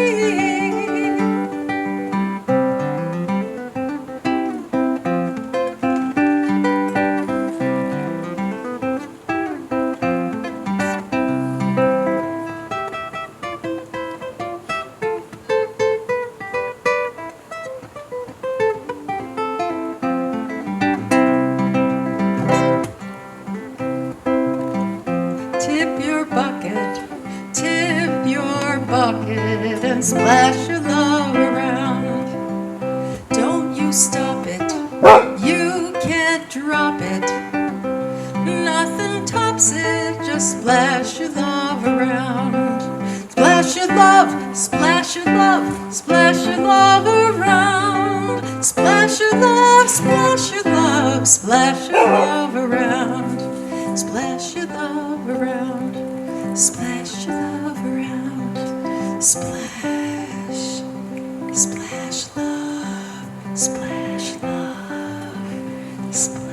and splash your love around. Don't you stop it, you can't drop it. Nothing tops it, just splash your love around. Splash your love, splash your love, splash your love around. Splash your love, splash your love, splash your love around. Splash your love around, splash your love around. Splash, splash love, splash love, splash.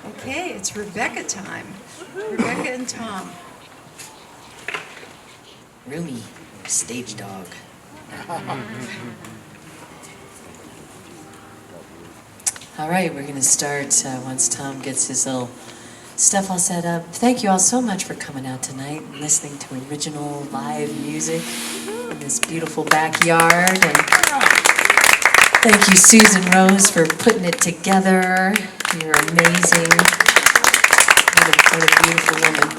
Okay, it's Rebecca time. Rebecca and Tom. Roomy, stage dog. All right, we're going to start once Tom gets his little stuff all set up. Thank you all so much for coming out tonight and listening to original live music in this beautiful backyard. And thank you, Susan Rose, for putting it together. You're amazing. What a beautiful woman.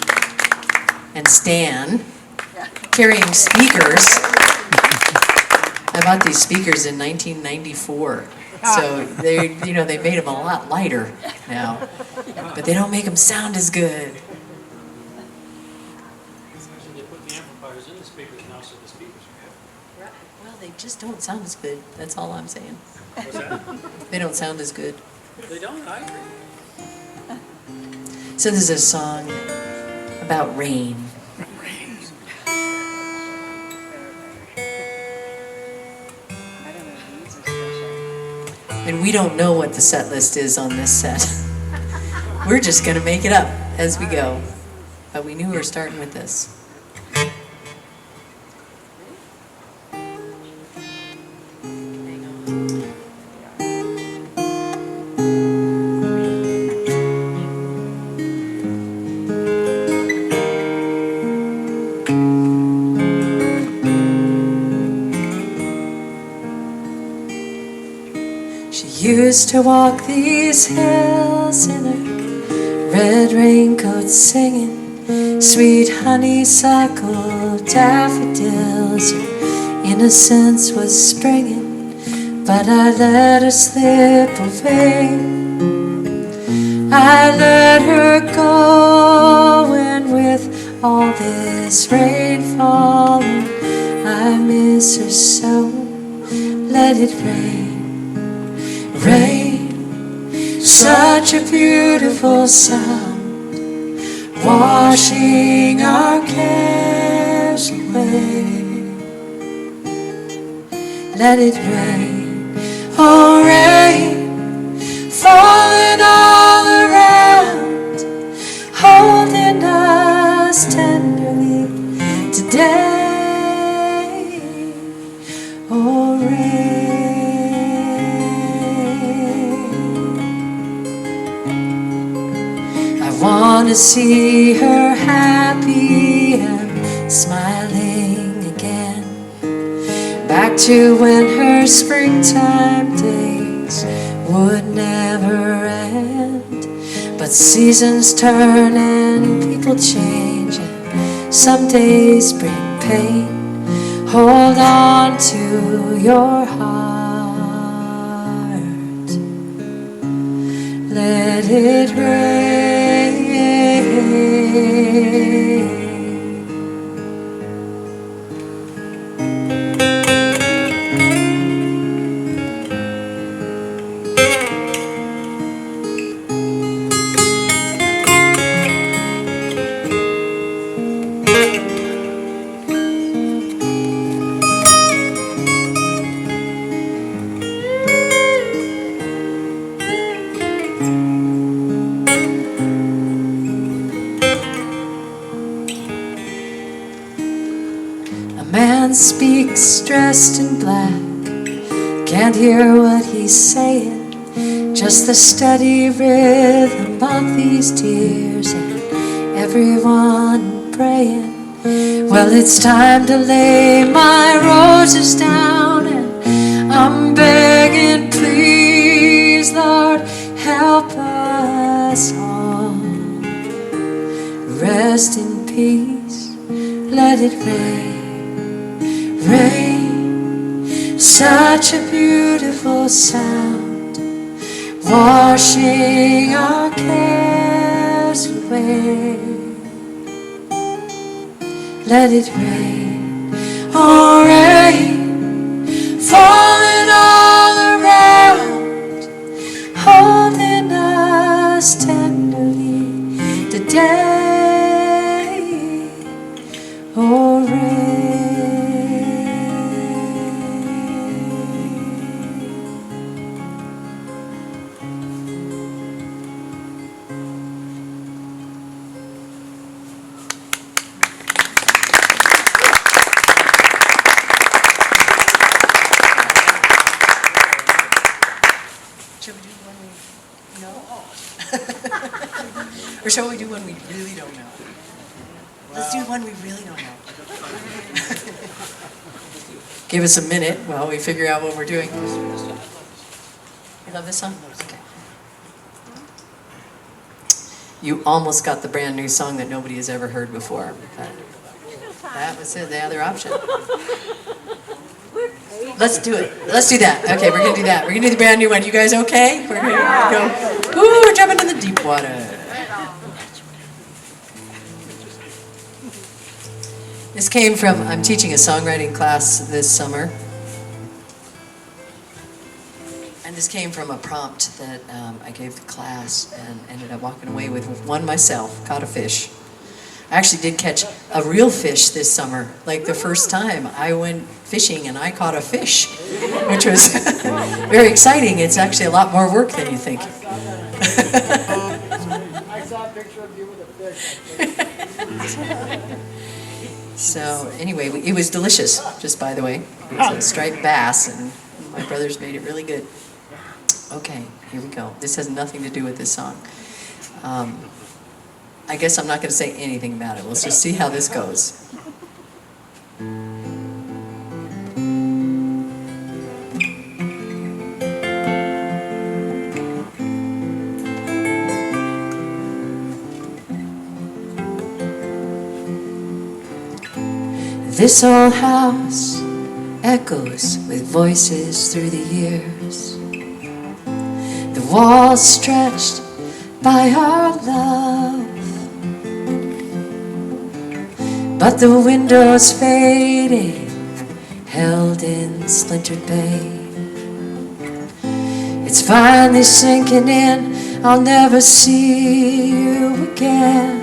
And Stan, carrying speakers. I bought these speakers in 1994. So they made them a lot lighter now, but they don't make them sound as good. They put the amplifiers in the speakers now, so the speakers are good. Well, they just don't sound as good. That's all I'm saying. What's that? They don't sound as good. They don't, I agree. So this is a song about rain. And we don't know what the set list is on this set. We're just going to make it up as we go. But we knew we were starting with this. Used to walk these hills in a red raincoat singing sweet honeysuckle daffodils. Her innocence was springing, but I let her slip away. I let her go, and with all this rain falling, I miss her so. Let it rain. Rain, such a beautiful sound, washing our cares away. Let it rain, oh rain, falling all around, holding us tenderly today. Oh rain. I want to see her happy and smiling again. Back to when her springtime days would never end. But seasons turn and people change, and some days bring pain. Hold on to your heart. Let it rain. Speaks dressed in black, can't hear what he's saying, just the steady rhythm of these tears and everyone praying. Well, it's time to lay my roses down, and I'm begging saying, please, Lord, help us all. Rest in peace, let it rain, rain. Such a beautiful sound, washing our cares away. Let it rain, oh rain, falling all around, holding us tenderly today, oh rain. Shall we do one we know? Or shall we do one we really don't know? Let's do one we really don't know. Give us a minute while we figure out what we're doing. You love this song? Okay. You almost got the brand new song that nobody has ever heard before. That was it, the other option. Let's do it. Let's do that. Okay, we're going to do that. We're going to do the brand new one. You guys okay? We're going to go. Ooh, we're jumping in the deep water. This came from, I'm teaching a songwriting class this summer. And this came from a prompt that I gave the class and ended up walking away with one myself, caught a fish. I actually did catch a real fish this summer. Like the first time I went fishing and I caught a fish, which was very exciting. It's actually a lot more work than you think. I saw a picture of you with a fish. So anyway, it was delicious, just by the way. It was a striped bass, and my brothers made it really good. Okay, here we go. This has nothing to do with this song. I guess I'm not going to say anything about it. Let's just see how this goes. This old house echoes with voices through the years. The walls stretched by our love, but the windows fading, held in splintered bay. It's finally sinking in, I'll never see you again.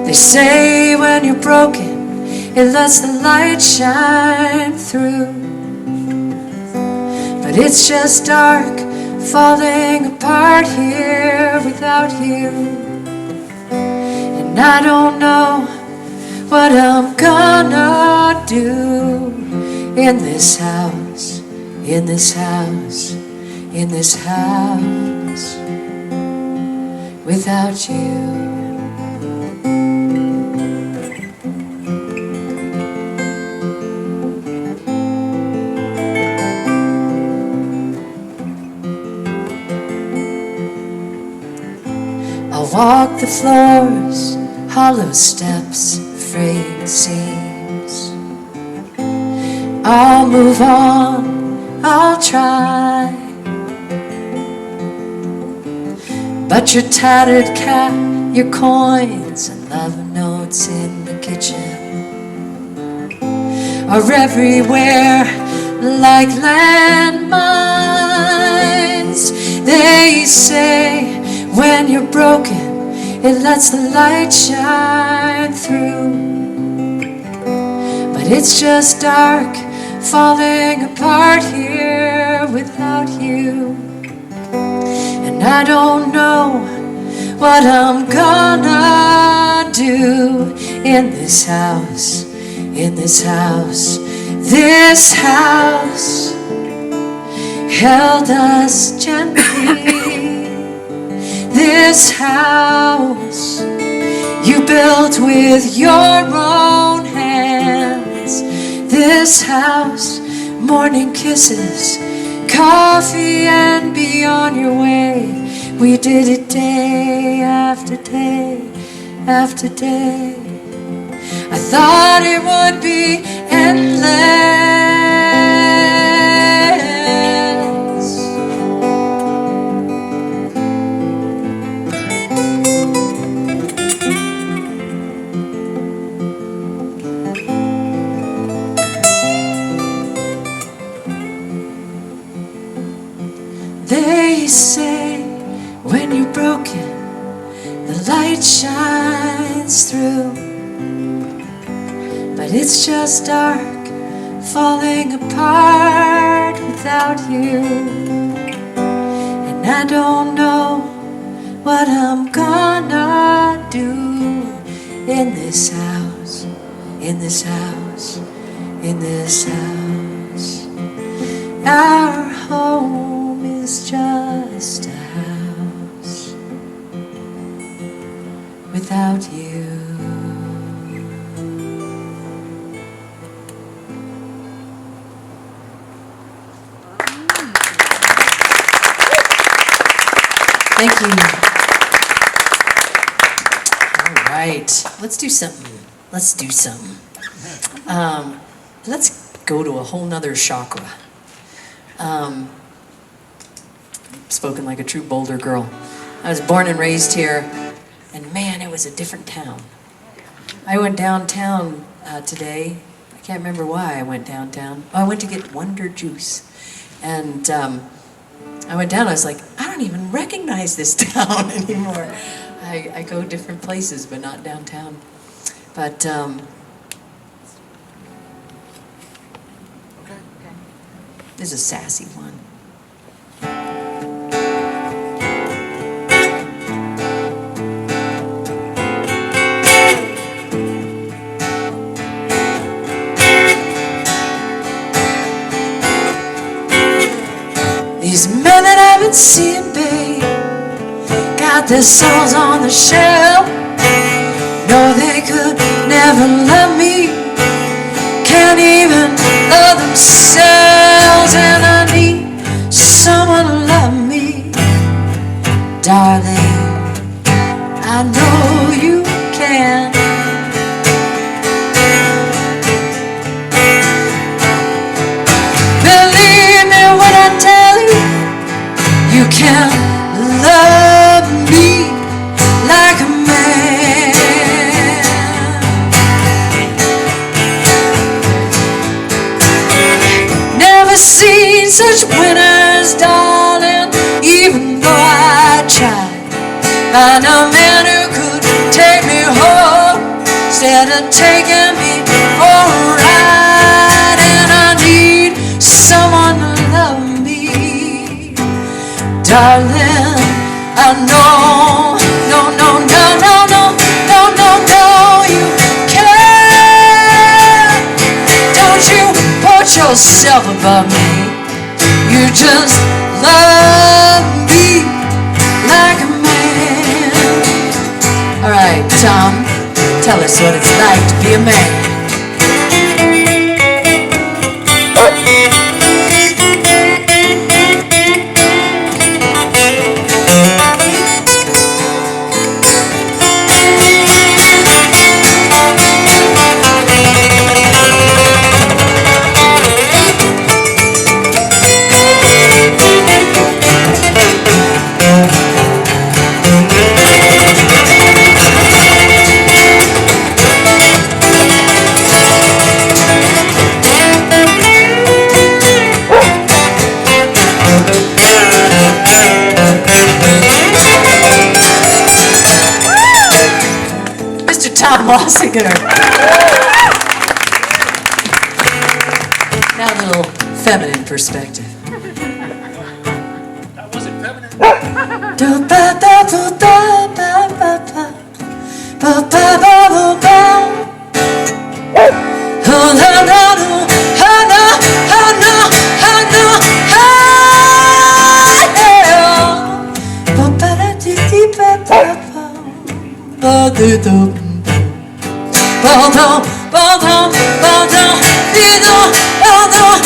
They say when you're broken, it lets the light shine through. But it's just dark, falling apart here without you. And I don't know what I'm gonna do in this house, in this house, in this house without you. I'll walk the floors, hollow steps, frayed seams. I'll move on, I'll try. But your tattered cap, your coins, and love notes in the kitchen are everywhere like landmines. They say when you're broken, it lets the light shine through. But it's just dark, falling apart here without you. And I don't know what I'm gonna do in this house, in this house. This house held us gently. This house you built with your own hands. This house, morning kisses coffee and be on your way. We did it day after day after day. I thought it would be endless. They say when you're broken, the light shines through. But it's just dark, falling apart without you. And I don't know what I'm gonna do in this house, in this house, in this house. Our home is just a house without you. Thank you. All right, let's do something. Let's do something. Let's go to a whole nother chakra. Spoken like a true Boulder girl. I was born and raised here, and man, it was a different town. I went downtown today. I can't remember why I went downtown. Oh, I went to get Wonder Juice. And I went down, I was like, I don't even recognize this town anymore. I go different places, but not downtown. But, this is a sassy one. These men that I've been seeing, babe, got their souls on the shelf. No, they could never love me, can't even love themselves. And I need someone to love me, darling, I know you can. Believe me when I tell you, you can love me like a man. Never seen such winners, darling, even though I tried. Find a man who could take me home instead of taking me for a ride. And I need someone to love me, darling, I know, no, no, no, no, no, no, no, no, you can't. Don't you put yourself above me, you just love me like a man. All right, Tom, tell us what it's like to be a man. Singer. Now a little feminine perspective. That wasn't feminine. Pardon, pardon, pardon, dis donc, pardon,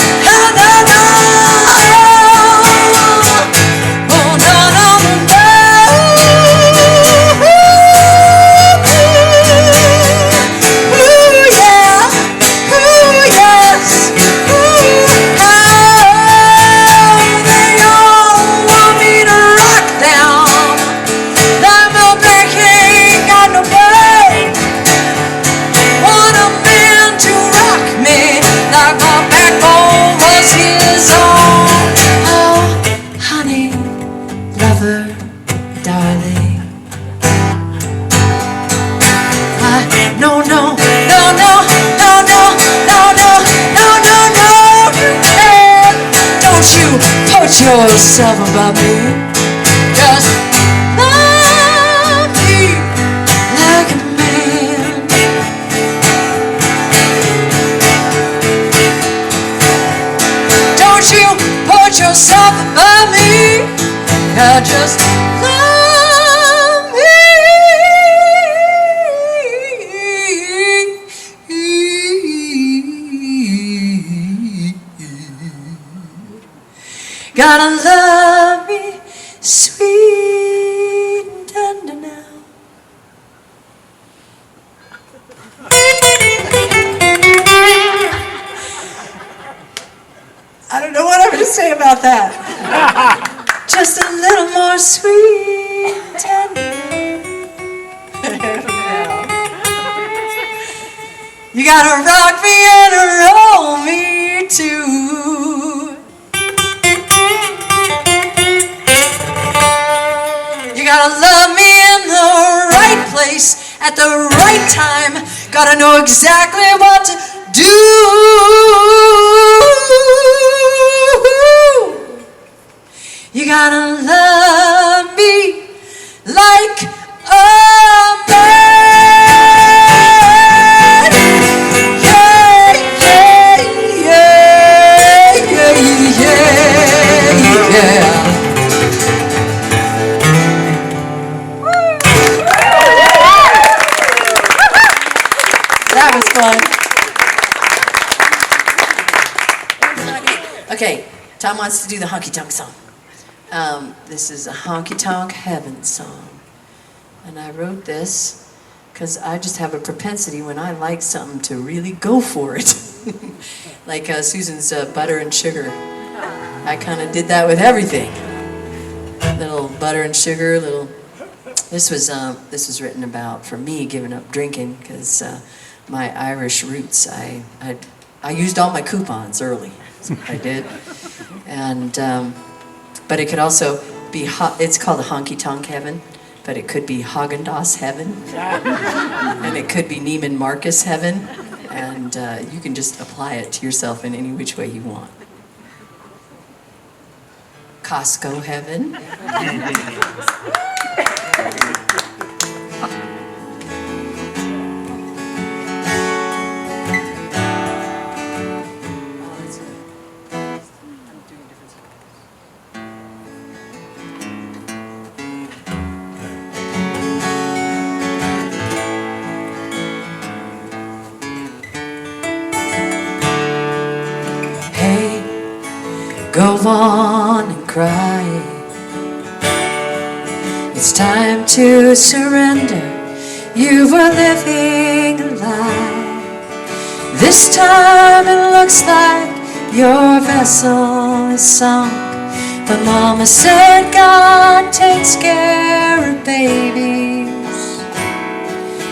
no, no, no, no, no, no, no, no, no, no, no, you can't. Don't you put yourself above me. Just love me like a man. Don't you put yourself above me. Now just love me. Gotta love me sweet and tender now. I don't know what I'm going to say about that. Just a little more sweet and tender. You gotta rock me and roll me too. You gotta love me in the right place at the right time. Gotta know exactly what to do. You gotta love me like a man. Yeah, yeah, yeah, yeah, yeah, yeah. That was fun. Okay, Tom wants to do the honky tonk song. This is a honky tonk heaven song. And I wrote this because I just have a propensity when I like something to really go for it. Like Susan's butter and sugar. I kind of did that with everything. Little butter and sugar, little. This was written about for me giving up drinking because my Irish roots. I used all my coupons early. I did, and but it could also be. It's called a honky tonk heaven, but it could be Haagen-Dazs heaven, and it could be Neiman Marcus heaven, and you can just apply it to yourself in any which way you want. Costco heaven. Go on and cry. It's time to surrender. You were living a lie. This time it looks like your vessel is sunk. But Mama said God takes care of babies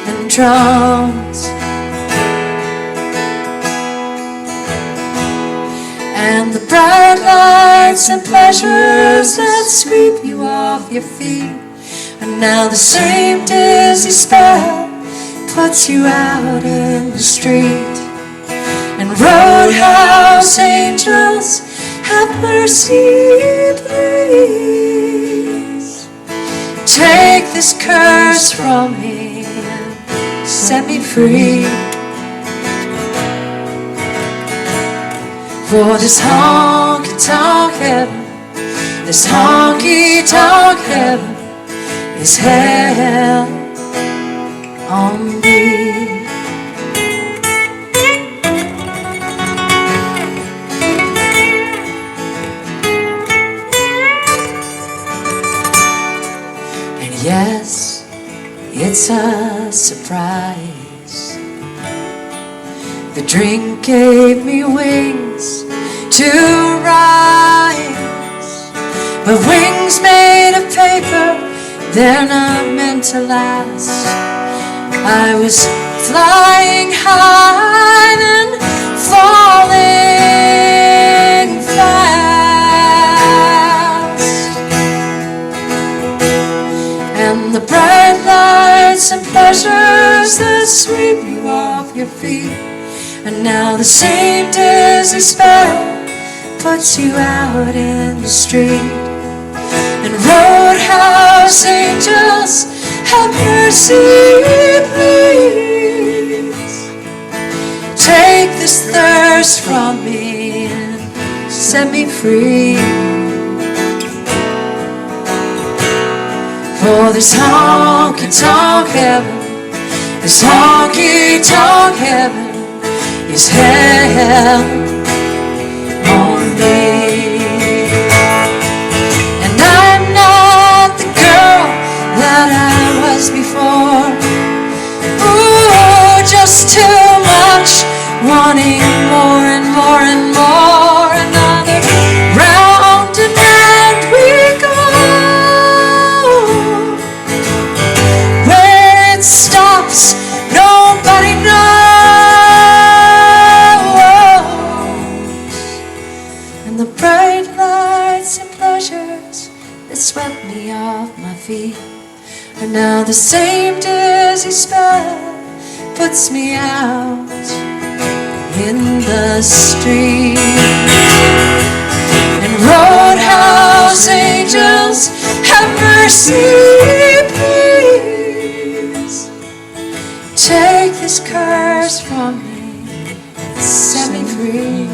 and drums. And the bright lights and pleasures that sweep you off your feet. And now the same dizzy spell puts you out in the street. And roadhouse angels, have mercy, please. Take this curse from me and set me free. For this honky-tonk heaven, this honky-tonk heaven is hell on me. And yes, it's a surprise. The drink gave me wings to rise, but wings made of paper, they're not meant to last. I was flying high and falling fast, and the bright lights and pleasures curse that sweep you off your feet. And now the same dizzy spell puts you out in the street. And roadhouse angels, have mercy, please. Take this thirst from me and set me free. For this honky-tonk heaven, this honky-tonk heaven is hell on me. And I'm not the girl that I was before. Ooh, just too much, wanting more and more and more. Another round and round we go. Where it stops, nobody knows. And the bright lights and pleasures that swept me off my feet are now the same dizzy spell puts me out in the street. And roadhouse angels, have mercy, please. Take this curse from me and set me free.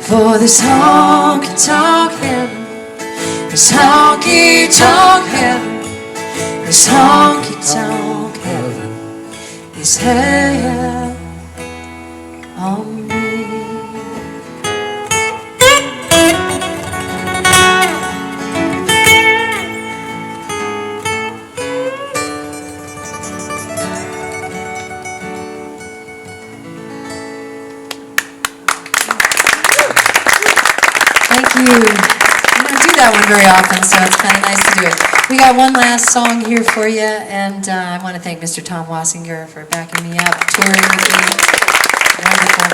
For this honky-tonk heaven, this honky-tonk heaven, this honky-tonk heaven is hell on me. Thank you. I don't do that one very often, so it's kind of nice to do it. We got one last song here for you, and I want to thank Mr. Tom Wassinger for backing me up, touring with me. Wonderful.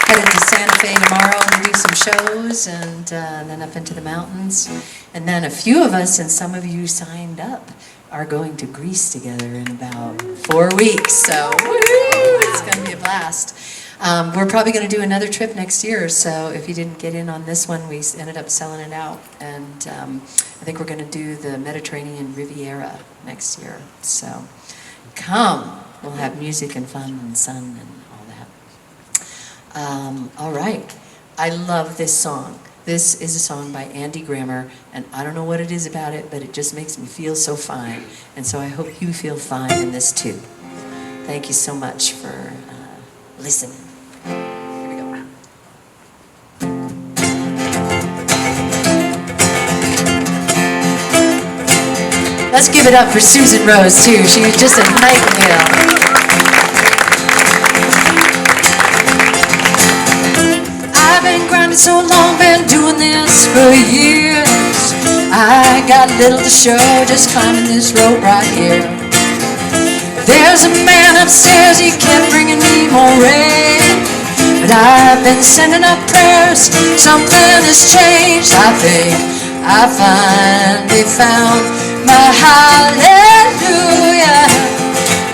Headed to Santa Fe tomorrow to do some shows, and then up into the mountains. And then a few of us, and some of you signed up, are going to Greece together in about 4 weeks. So woo-hoo, it's going to be a blast. We're probably going to do another trip next year, so if you didn't get in on this one, we ended up selling it out. And I think we're going to do the Mediterranean Riviera next year. So come, we'll have music and fun and sun and all that. All right, I love this song. This is a song by Andy Grammer, and I don't know what it is about it, but it just makes me feel so fine. And so I hope you feel fine in this too. Thank you so much for listening. Here we go. Let's give it up for Susan Rose too. She was just a nightingale. I've been grinding so long, been doing this for years. I got little to show, just climbing this rope right here. There's a man upstairs, he kept bringing me more rain. But I've been sending up prayers, something has changed. I think I finally found my hallelujah.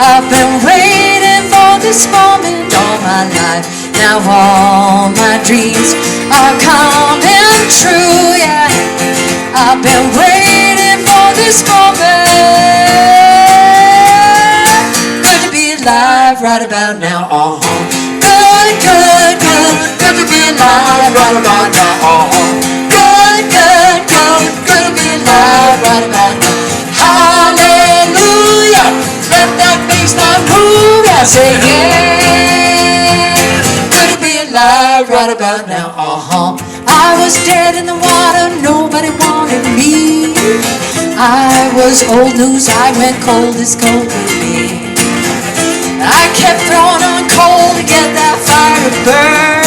I've been waiting for this moment all my life. Now all my dreams are coming true, yeah. I've been waiting for this moment. Good to be alive right about now, Good, good, good, good to be alive right about now, Good, good, good, good to be alive right about now. Hallelujah, let that bassline move, I say yeah. Good to be alive right about now, I was dead in the water, nobody wanted me. I was old news, I went cold as cold could be. I kept throwing on coal to get that fire to burn.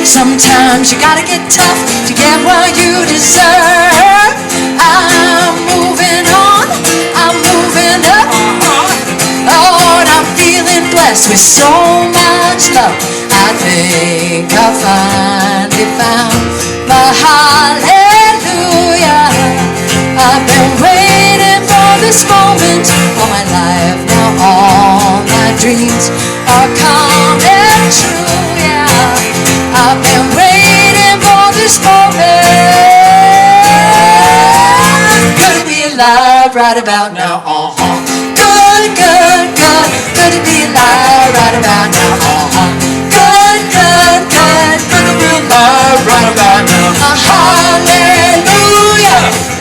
Sometimes you gotta get tough to get what you deserve. I'm moving on, I'm moving up. Lord, I'm feeling blessed with so much love. I think I finally found my hallelujah. I've been waiting for this moment all my life. Now all my dreams are coming true. Yeah, I've been waiting for this moment. Gonna be alive right about now. Good, good, good. Good to be alive right about now. Good, good, good. Good to be alive right about now. Hallelujah.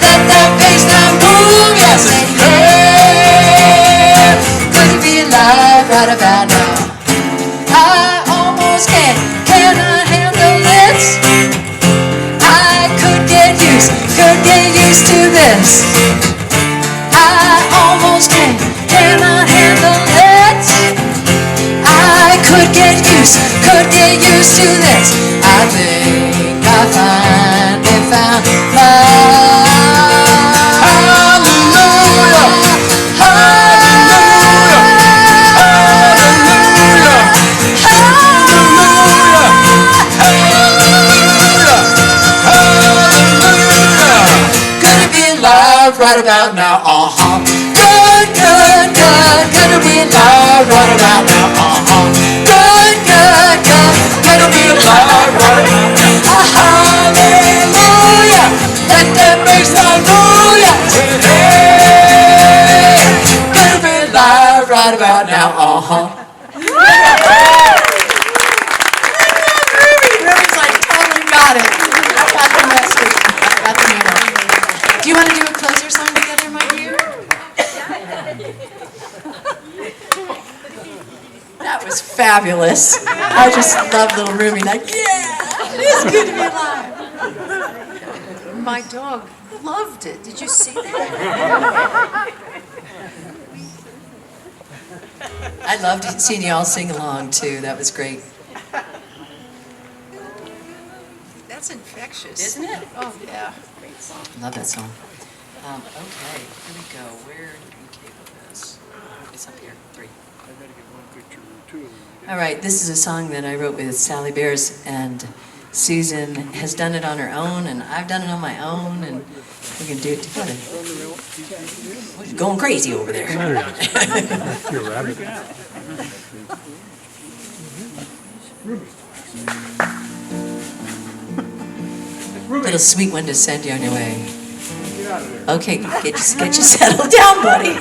Let that bassline move. Yes, and yeah. Good to be alive right about now. I almost cannot handle this. I could get used to this. I almost cannot handle it. I could get used to this. I think I finally found love. Hallelujah, hallelujah, hallelujah, hallelujah. Gonna be alive right about now. Good, good, good. Gonna be alive right about now. Good, good, good. Gonna be alive right about now. Hallelujah. Let that bassline move. Hey, gonna be alive right about now. Ruby's like, totally got it. I got the message. I got the memo. Do you want to do a closer song together, my dear? That was fabulous. I just love little Ruby. Like, yeah, it's good to be alive. My dog loved it. Did you see that? I loved seeing you all sing along too. That was great. That's infectious. Isn't it? Oh, yeah. Love that song. Okay, here we go. Where did we cable this? It's up here. 3. I gotta get one picture or two of them. All right, this is a song that I wrote with Sally Bears, and Susan has done it on her own, and I've done it on my own, and we can do it together. We're going crazy over there. You're rabbit. Little sweet one to send you on your way. Okay, get you settled down, buddy.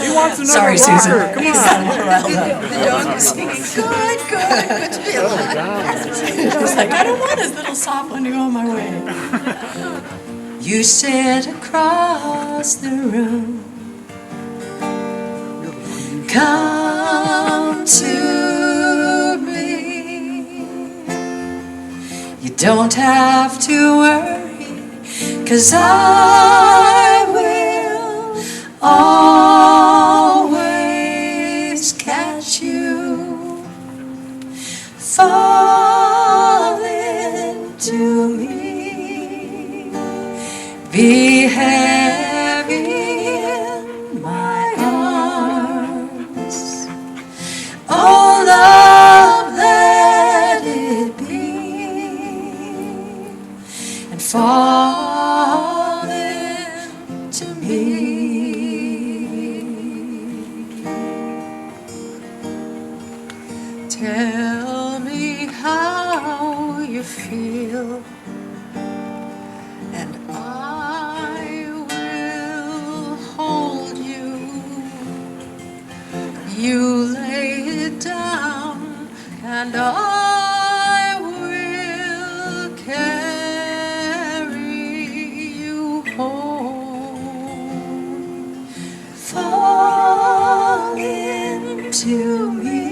He wants another Sorry, Susan. rocker. Come He's on. got a little riled up. The dog is singing, good, good, good to be alive. He's like, I don't want his little soft one to go on my way. You sit across the room. Come to me. You don't have to worry, 'cause I will always catch you. Fall into me. Be heavy in my arms. Oh, love, let it be. And fall into me. Tell me how you feel, and I will hold you. You lay it down, and I will carry you home. Fall into me.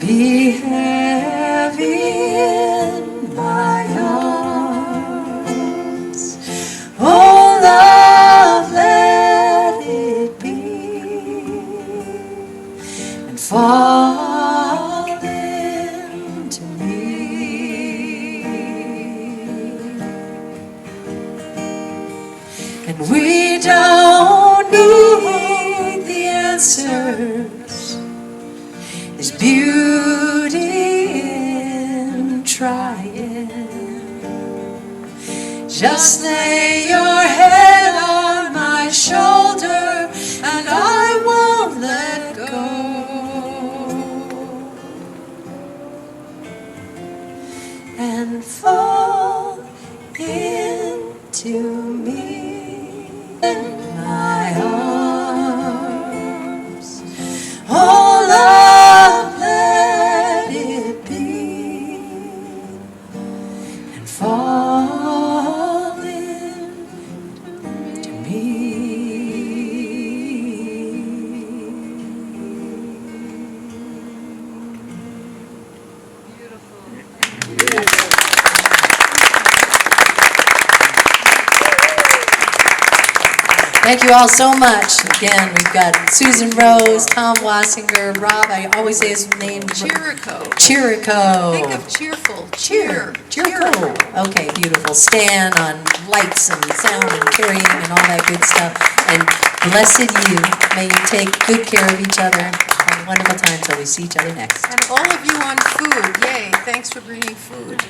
Be heavy in my arms. Oh, love, let it be. And fall into me. And we don't need the answers. There's beauty in trying. Just lay your head Thank you all so much. Again, we've got Susan Rose, Tom Wassinger, Rob, I always say his name. Chirico. Chirico. Think of cheerful. Cheer. Chirico. Okay, beautiful. Stan on lights and sound and carrying and all that good stuff. And blessed you. May you take good care of each other. Have a wonderful time till we see each other next. And all of you on food, yay, thanks for bringing food.